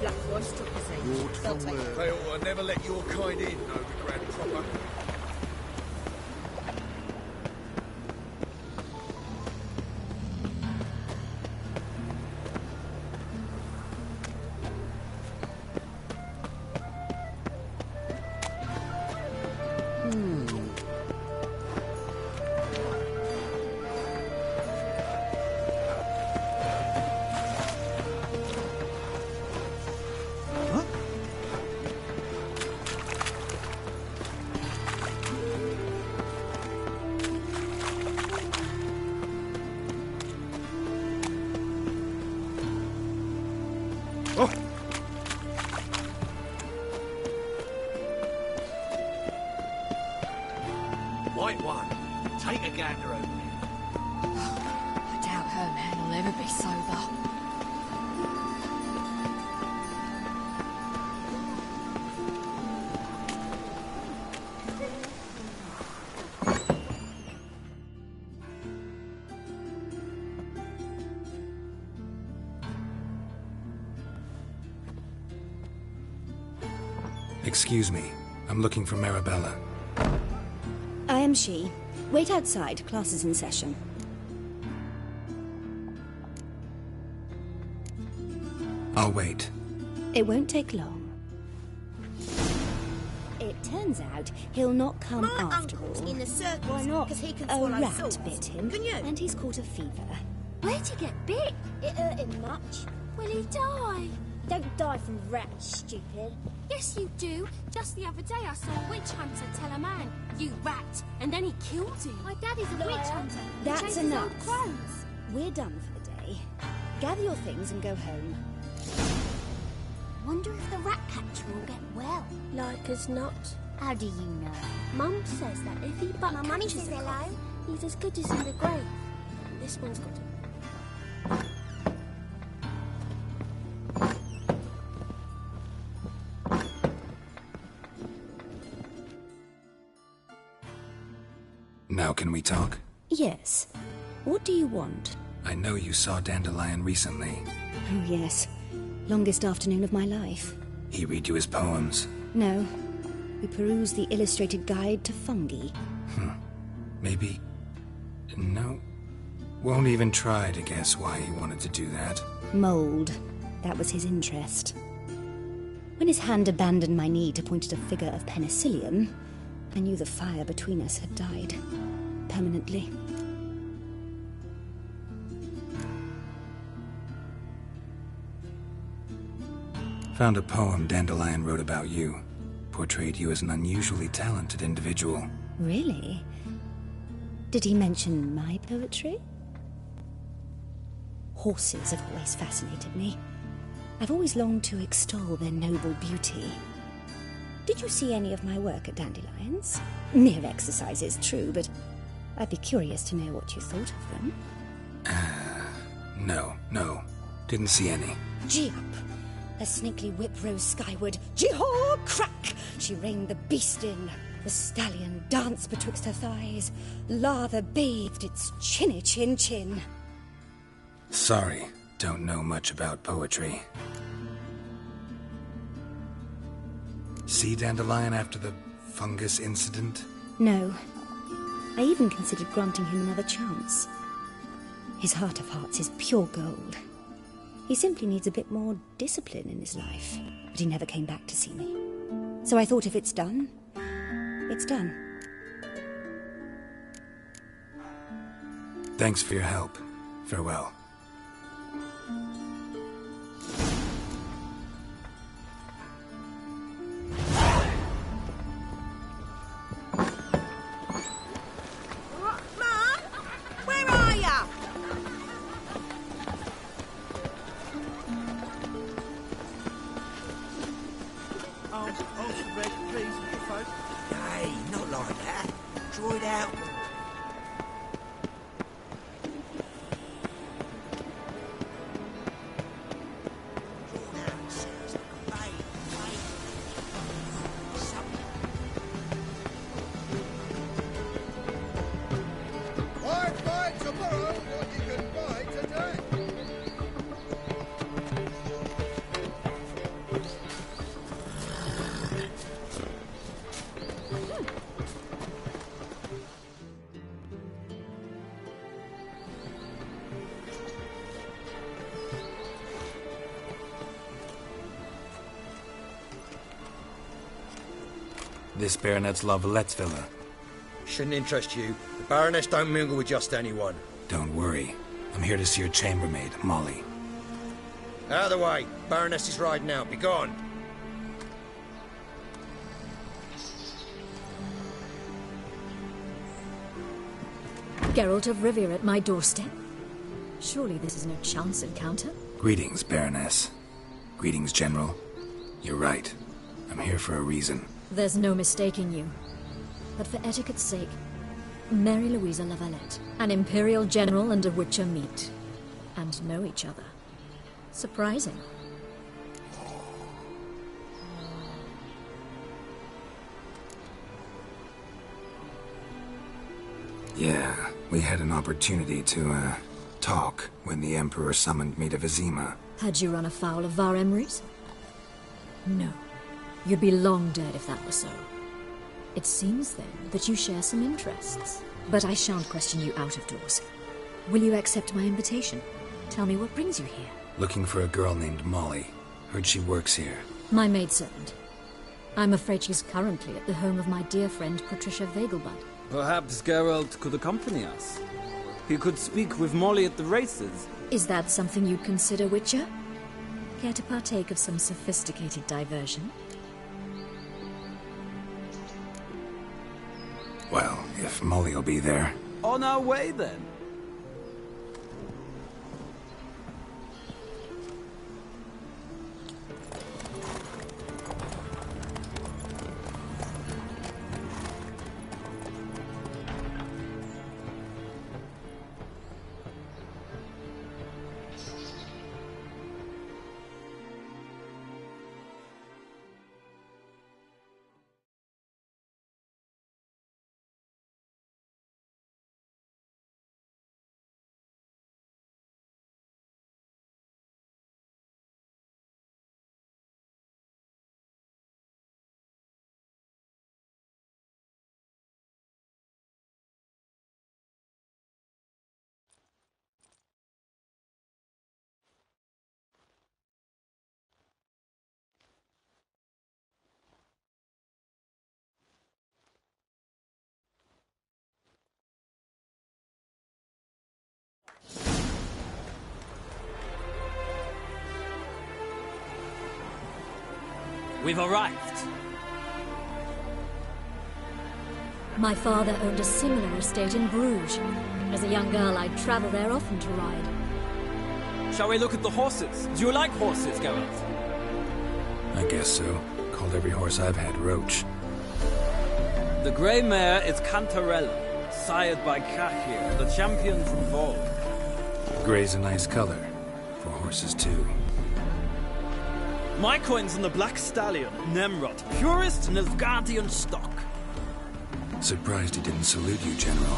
Black ones took his aim. They'll take it. They ought to never let your kind in, Novigrad proper. Take a gander over here. I doubt her man will ever be sober. Excuse me. I'm looking for Marabella. I am she. Wait outside. Class is in session. I'll wait. It won't take long. It turns out he'll not come My after uncle's all. in the circus. Why not? Because he can A swallow rat swords. bit him, Can you? and he's caught a fever. Where'd he get bit? It hurt him much. Will he die? Don't die from rats, stupid. Yes, you do. Just the other day I saw a witch hunter tell a man, "You rat," and then he killed him. My daddy's a witch hunter. He That's changes enough. old clothes. We're done for the day. Gather your things and go home. Wonder if the rat catcher will get well. Like as not. How do you know? Mum says that if he but My mummy catches says a hello. cough, he's as good as in the grave. And this one's got Now can we talk? Yes. What do you want? I know you saw Dandelion recently. Oh, yes. Longest afternoon of my life. He read you his poems. No. We perused the illustrated guide to fungi. Maybe... No. Won't even try to guess why he wanted to do that. Mold. That was his interest. When his hand abandoned my knee to point at a figure of penicillium, I knew the fire between us had died. Permanently. Found a poem Dandelion wrote about you. Portrayed you as an unusually talented individual. Really? Did he mention my poetry? Horses have always fascinated me. I've always longed to extol their noble beauty. Did you see any of my work at Dandelions? Mere exercises, true, but I'd be curious to know what you thought of them. No. Didn't see any. Gee up! Her snakely whip rose skyward. Jee-haw! Crack! She reined the beast in. The stallion danced betwixt her thighs. Lather bathed its chinny chin. Sorry, don't know much about poetry. See Dandelion after the fungus incident? No. I even considered granting him another chance. His heart of hearts is pure gold. He simply needs a bit more discipline in his life. But he never came back to see me. So I thought if it's done, it's done. Thanks for your help. Farewell. Mum, where are ya? Red, please, little folk. Hey, not like that. Draw it out. Why buy tomorrow what you can buy today? This baronet's La Vallette's villa. Shouldn't interest you. The Baroness don't mingle with just anyone. Don't worry. I'm here to see your chambermaid, Molly. Out of the way. Baroness is riding out. Be gone. Geralt of Rivia at my doorstep? Surely this is no chance encounter? Greetings, Baroness. Greetings, General. You're right. I'm here for a reason. There's no mistaking you. But for etiquette's sake, Mary Louisa Lavalette. An Imperial General and a Witcher meet. And know each other. Surprising. Yeah, we had an opportunity to, talk when the Emperor summoned me to Vizima. Had you run afoul of Var Emrys? No. You'd be long dead if that were so. It seems, then, that you share some interests. But I shan't question you out of doors. Will you accept my invitation? Tell me what brings you here. Looking for a girl named Molly. Heard she works here. My maidservant. I'm afraid she's currently at the home of my dear friend Patricia Vegelbud. Perhaps Geralt could accompany us. He could speak with Molly at the races. Is that something you'd consider, Witcher? Care to partake of some sophisticated diversion? Well, if Molly will be there. On our way, then. We've arrived. My father owned a similar estate in Bruges. As a young girl, I'd travel there often to ride. Shall we look at the horses? Do you like horses, Geralt? I guess so. Called every horse I've had Roach. The grey mare is Cantarella, sired by Cahir, the champion from Vol. Grey's a nice color. For horses, too. My coin's on the Black Stallion, Nemrod, purest Nilfgaardian stock. Surprised he didn't salute you, General.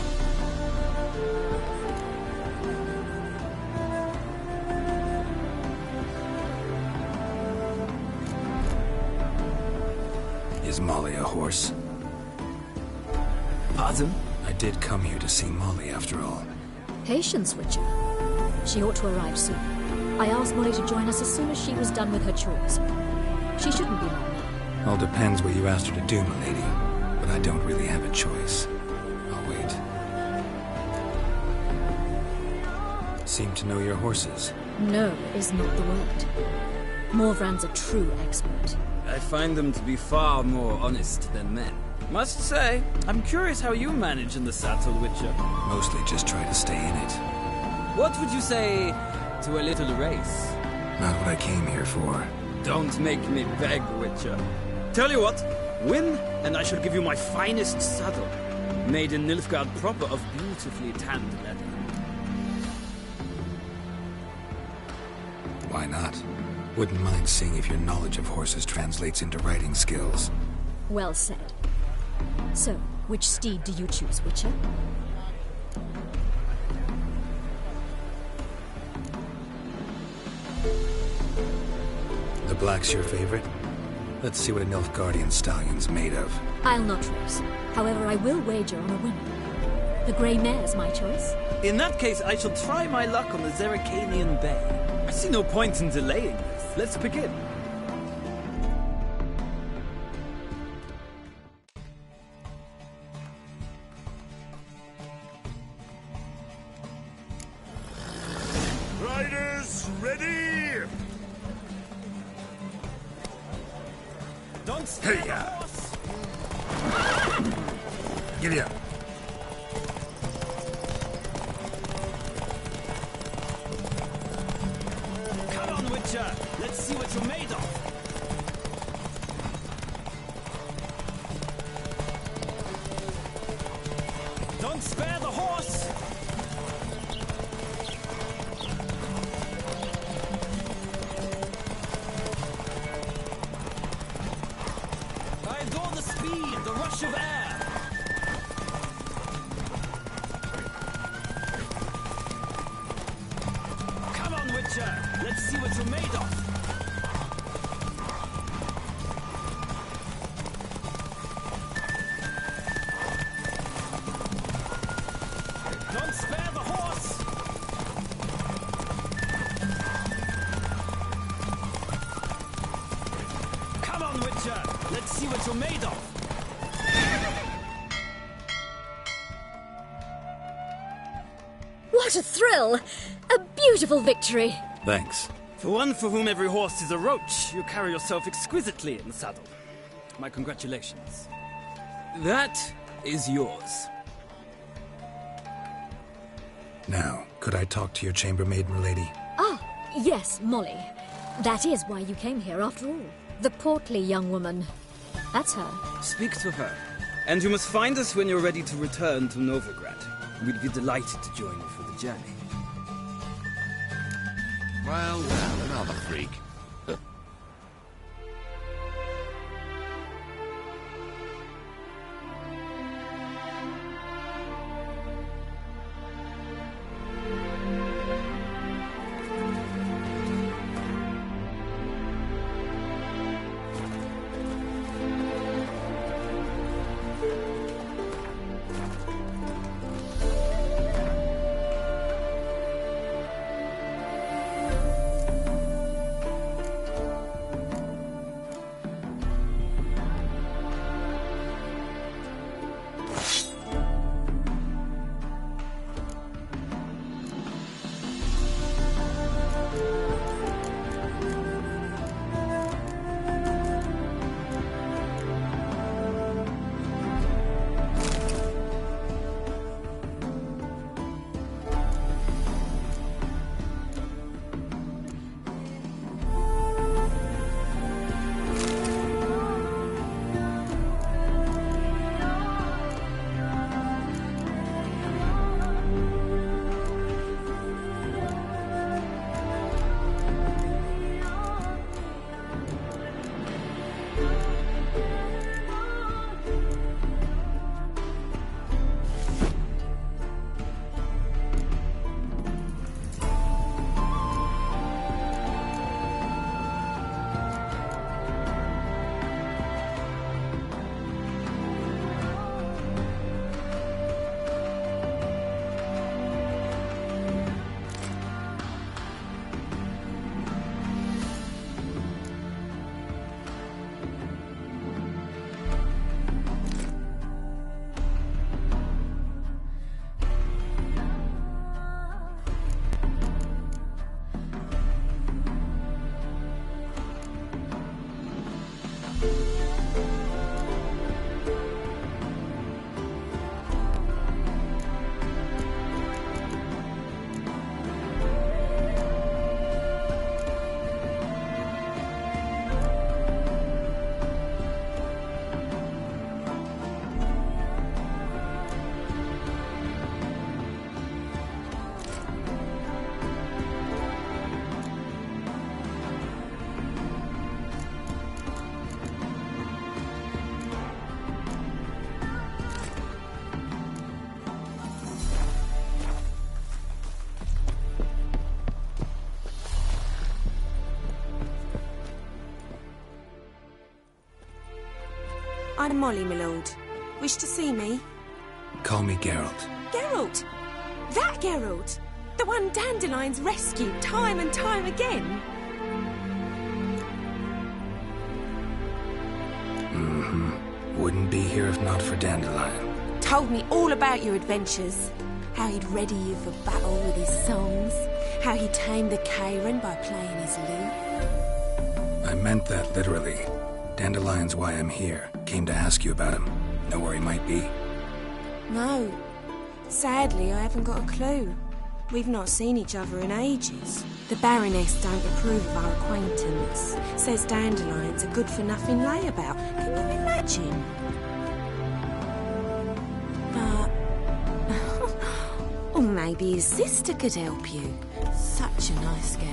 Is Molly a horse? Pardon? I did come here to see Molly, after all. Patience, Witcher. She ought to arrive soon. I asked Molly to join us as soon as she was done with her chores. She shouldn't be long now. All depends what you asked her to do, milady. But I don't really have a choice. I'll wait. Seem to know your horses. No is not the word. Morvran's a true expert. I find them to be far more honest than men. Must say, I'm curious how you manage in the saddle, Witcher. Mostly just try to stay in it. What would you say to a little race? Not what I came here for. Don't make me beg, Witcher. Tell you what, win, and I shall give you my finest saddle, made in Nilfgaard proper of beautifully tanned leather. Why not? Wouldn't mind seeing if your knowledge of horses translates into riding skills. Well said. So, which steed do you choose, Witcher? The black's your favorite? Let's see what a Nilfgaardian stallion's made of. I'll not race. However, I will wager on a winner. The grey mare's my choice. In that case, I shall try my luck on the Zerrikanian Bay. I see no point in delaying this. Let's begin. Riders, ready? Don't stay. Hey, Giddy up. Come on, Witcher. Let's see what you're made of. Don't rush of air. Come on, Witcher. Let's see what you're made of. Don't spare the horse. Come on, Witcher. Let's see what you're made of. What a thrill! A beautiful victory! Thanks. For one for whom every horse is a roach, you carry yourself exquisitely in the saddle. My congratulations. That is yours. Now, could I talk to your chambermaid, milady? Ah, yes, Molly. That is why you came here after all. The portly young woman. That's her. Speak to her. And you must find us when you're ready to return to Novigrad. We'd be delighted to join you for the journey. Well, another freak. I'm Molly, my lord. Wish to see me? Call me Geralt. Geralt! That Geralt! The one Dandelion's rescued time and time again! Mm-hmm. Wouldn't be here if not for Dandelion. Told me all about your adventures. How he'd ready you for battle with his songs. How he tamed the Karen by playing his lute. I meant that literally. Dandelion's why I'm here. Came to ask you about him. Know where he might be? No. Sadly, I haven't got a clue. We've not seen each other in ages. The Baroness don't approve of our acquaintance. Says Dandelion's a good-for-nothing layabout. Can you imagine? But... or maybe his sister could help you. Such a nice girl.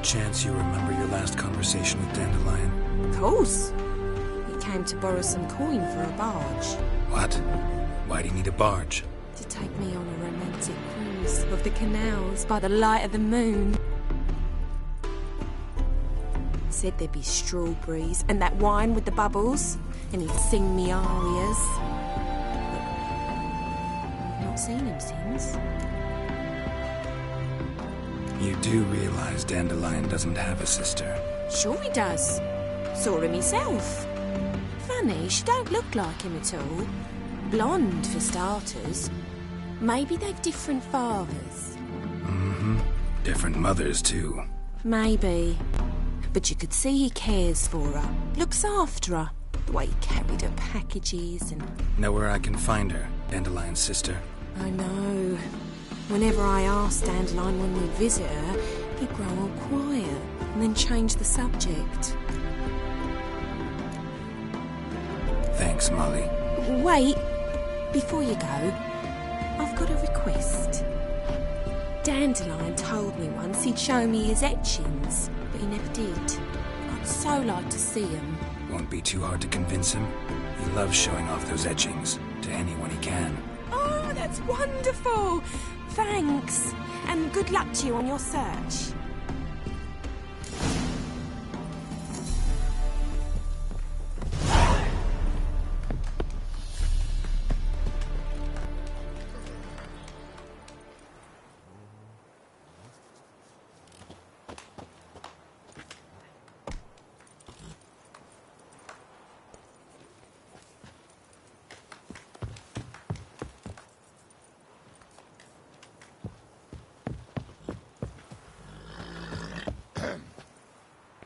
chance you remember your last conversation with Dandelion? Of course. He came to borrow some coin for a barge. What? Why do you need a barge? To take me on a romantic cruise of the canals by the light of the moon. Said there'd be strawberries and that wine with the bubbles, and he'd sing me arias. But I've not seen him since. You do realize Dandelion doesn't have a sister? Sure he does. Saw him himself. Funny, she don't look like him at all. Blonde, for starters. Maybe they've different fathers. Mm-hmm. Different mothers, too. Maybe. But you could see he cares for her. Looks after her. The way he carried her packages and... Know where I can find her, Dandelion's sister? I know. Whenever I asked Dandelion when we'd visit her, he'd grow all quiet and then change the subject. Thanks, Molly. Wait. Before you go, I've got a request. Dandelion told me once he'd show me his etchings, but he never did. I'd so like to see them. Won't be too hard to convince him. He loves showing off those etchings to anyone he can. Oh, that's wonderful! Thanks, and good luck to you on your search.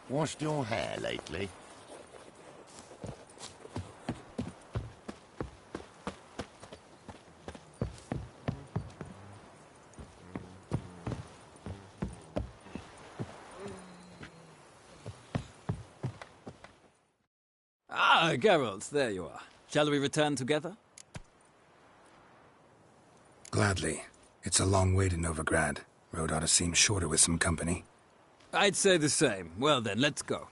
Washed your hair lately? Ah, Geralt, there you are. Shall we return together? Gladly. It's a long way to Novigrad. Road ought to seem shorter with some company. I'd say the same. Well then, let's go.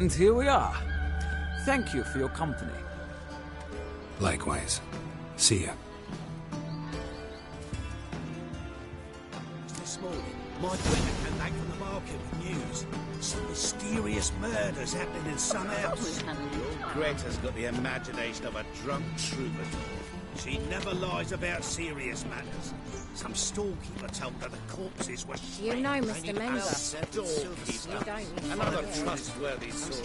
And here we are. Thank you for your company. Likewise. See ya. This morning, my brother came back from the market with news. Some mysterious murders happening in some house. Greta's got the imagination of a drunk troubadour. She never lies about serious matters. Some storekeeper told her the corpses were You know Mr. Menga. Storekeeper. Another trustworthy source.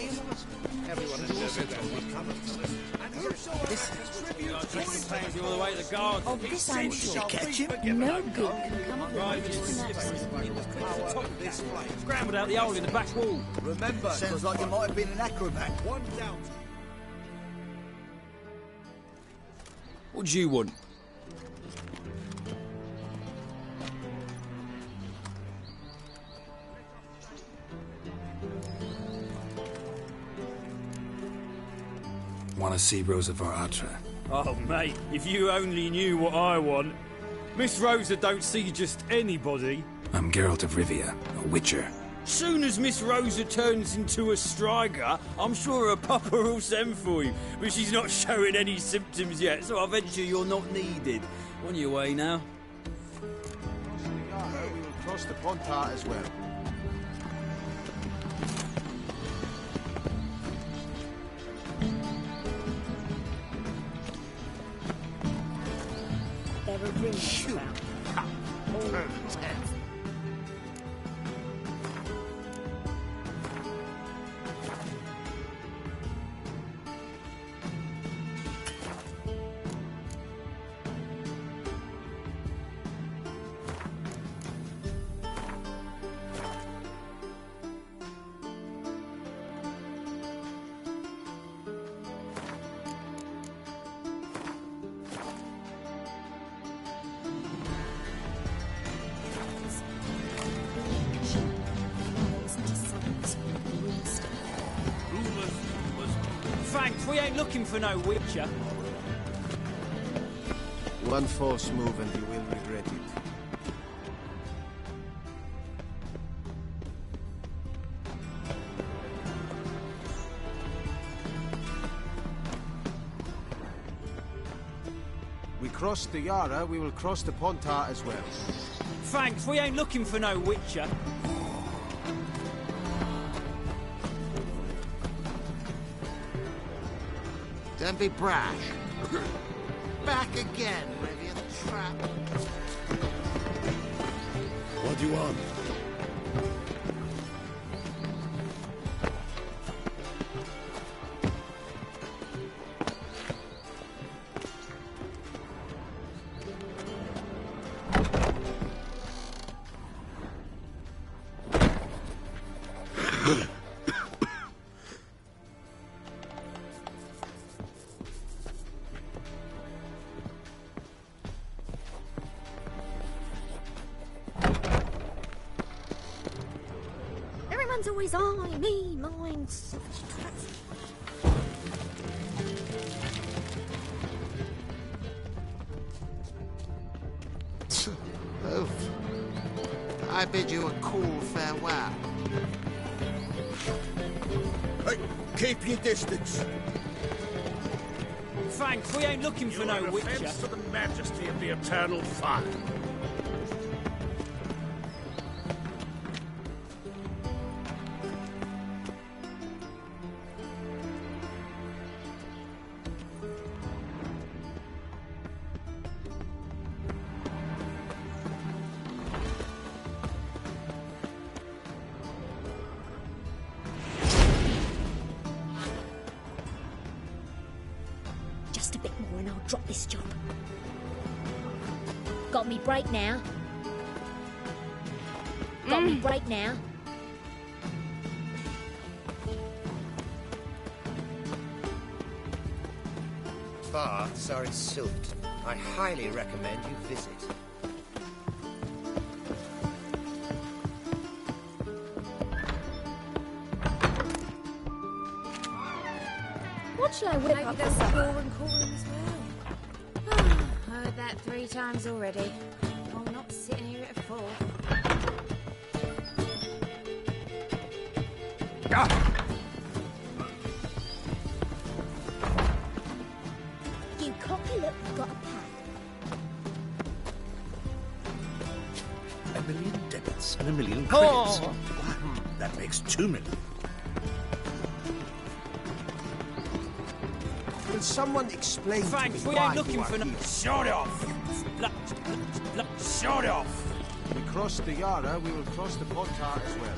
Everyone in Novigrad will come to them. And who saw This takes you all the way to the guard. Of this I'm sure. catch him? No good can come of Right, This place. scrambled out the hole in the back wall. Remember, sounds like it might have been an acrobat. One down. What do you want? Want to see Rosa var Atra? Oh, mate, if you only knew what I want. Miss Rosa don't see just anybody. I'm Geralt of Rivia, a witcher. Soon as Miss Rosa turns into a striker, I'm sure her papa will send for you. But she's not showing any symptoms yet, so I venture you're not needed. On your way now. We will cross the Pontart as well. There are rumors about... Thanks, we ain't looking for no witcher. One false move and you will regret it. We crossed the Yara, we will cross the Pontart as well. Thanks, we ain't looking for no witcher. Don't be brash. Back again, Rivian Trap. What do you want? Everyone's always I, me, mine. Oof. I bid you a cool farewell. Hey, keep your distance. Thanks, we ain't looking for no witcher. Offense to the majesty of the eternal fire. Just a bit more and I'll drop this job. Got me break now. Got me break now. Baths are in Sult. I highly recommend you visit. What shall I whip Maybe up? there's a pouring calling as well. Heard that 3 times already. I'm not sitting here at a 4. You cocky look, got a pack. 1 million debits and 1 million credits. Oh. That makes 2 million. Will someone explain Thanks, to me we why ain't looking you are for no... here? Shut off! Shut off! We cross the Yara, we will cross the Pontart as well.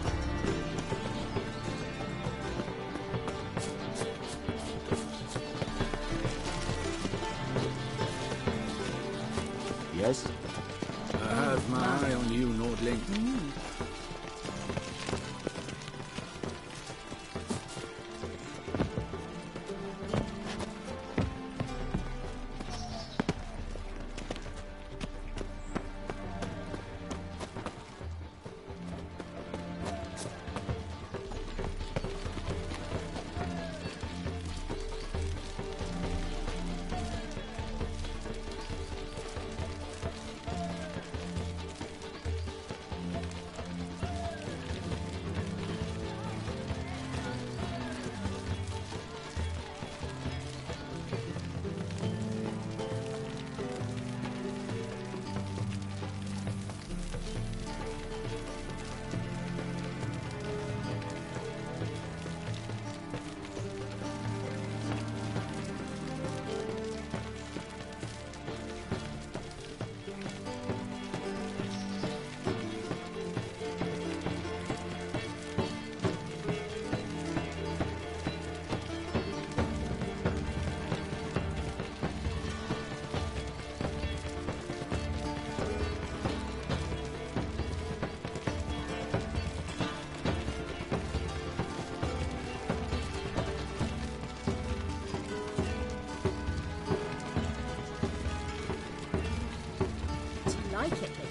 Yes? I have my eye on you, Nordling. like it, Lee.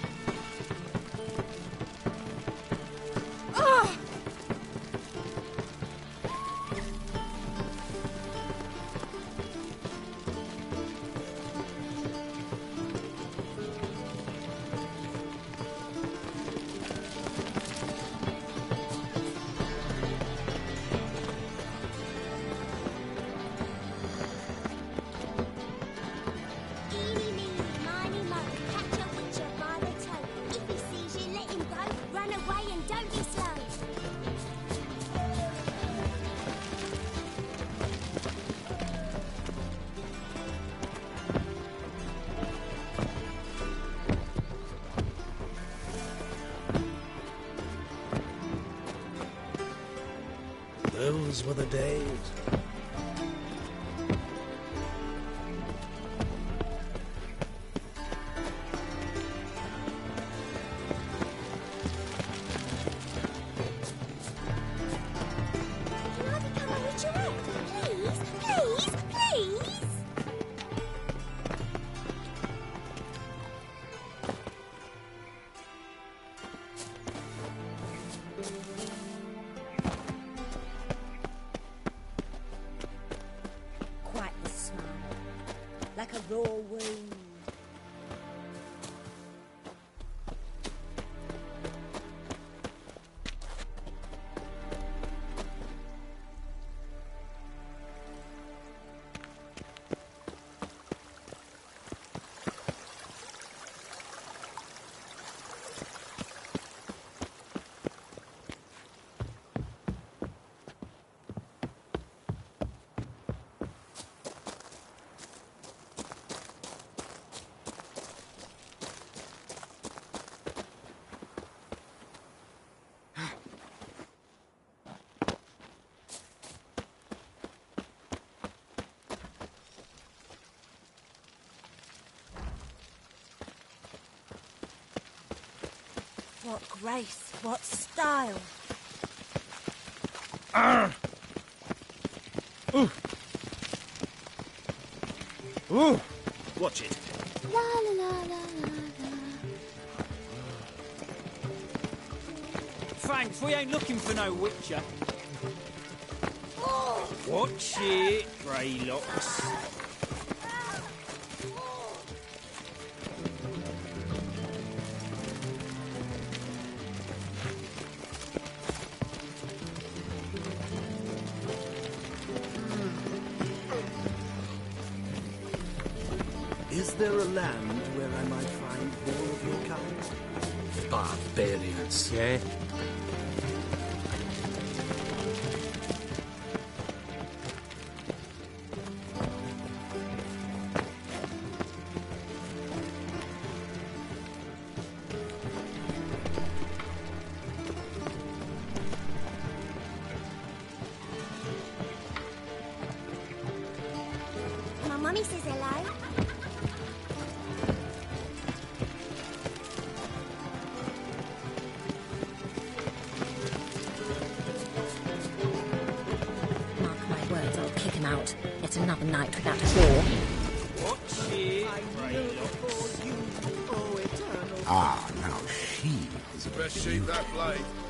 Those were the days. Like a raw wound. What grace, what style. Ooh. Ooh. Watch it. La la la la la la. Thanks, we ain't looking for no witcher. Oh. Watch it, Greylocks. Is there a land where I might find more of your kind? Barbarians. Yeah. My mummy says hello. Out. Yet another night without a door. Watch it, Greylocks. Ah, now she is a Best sheep that blade.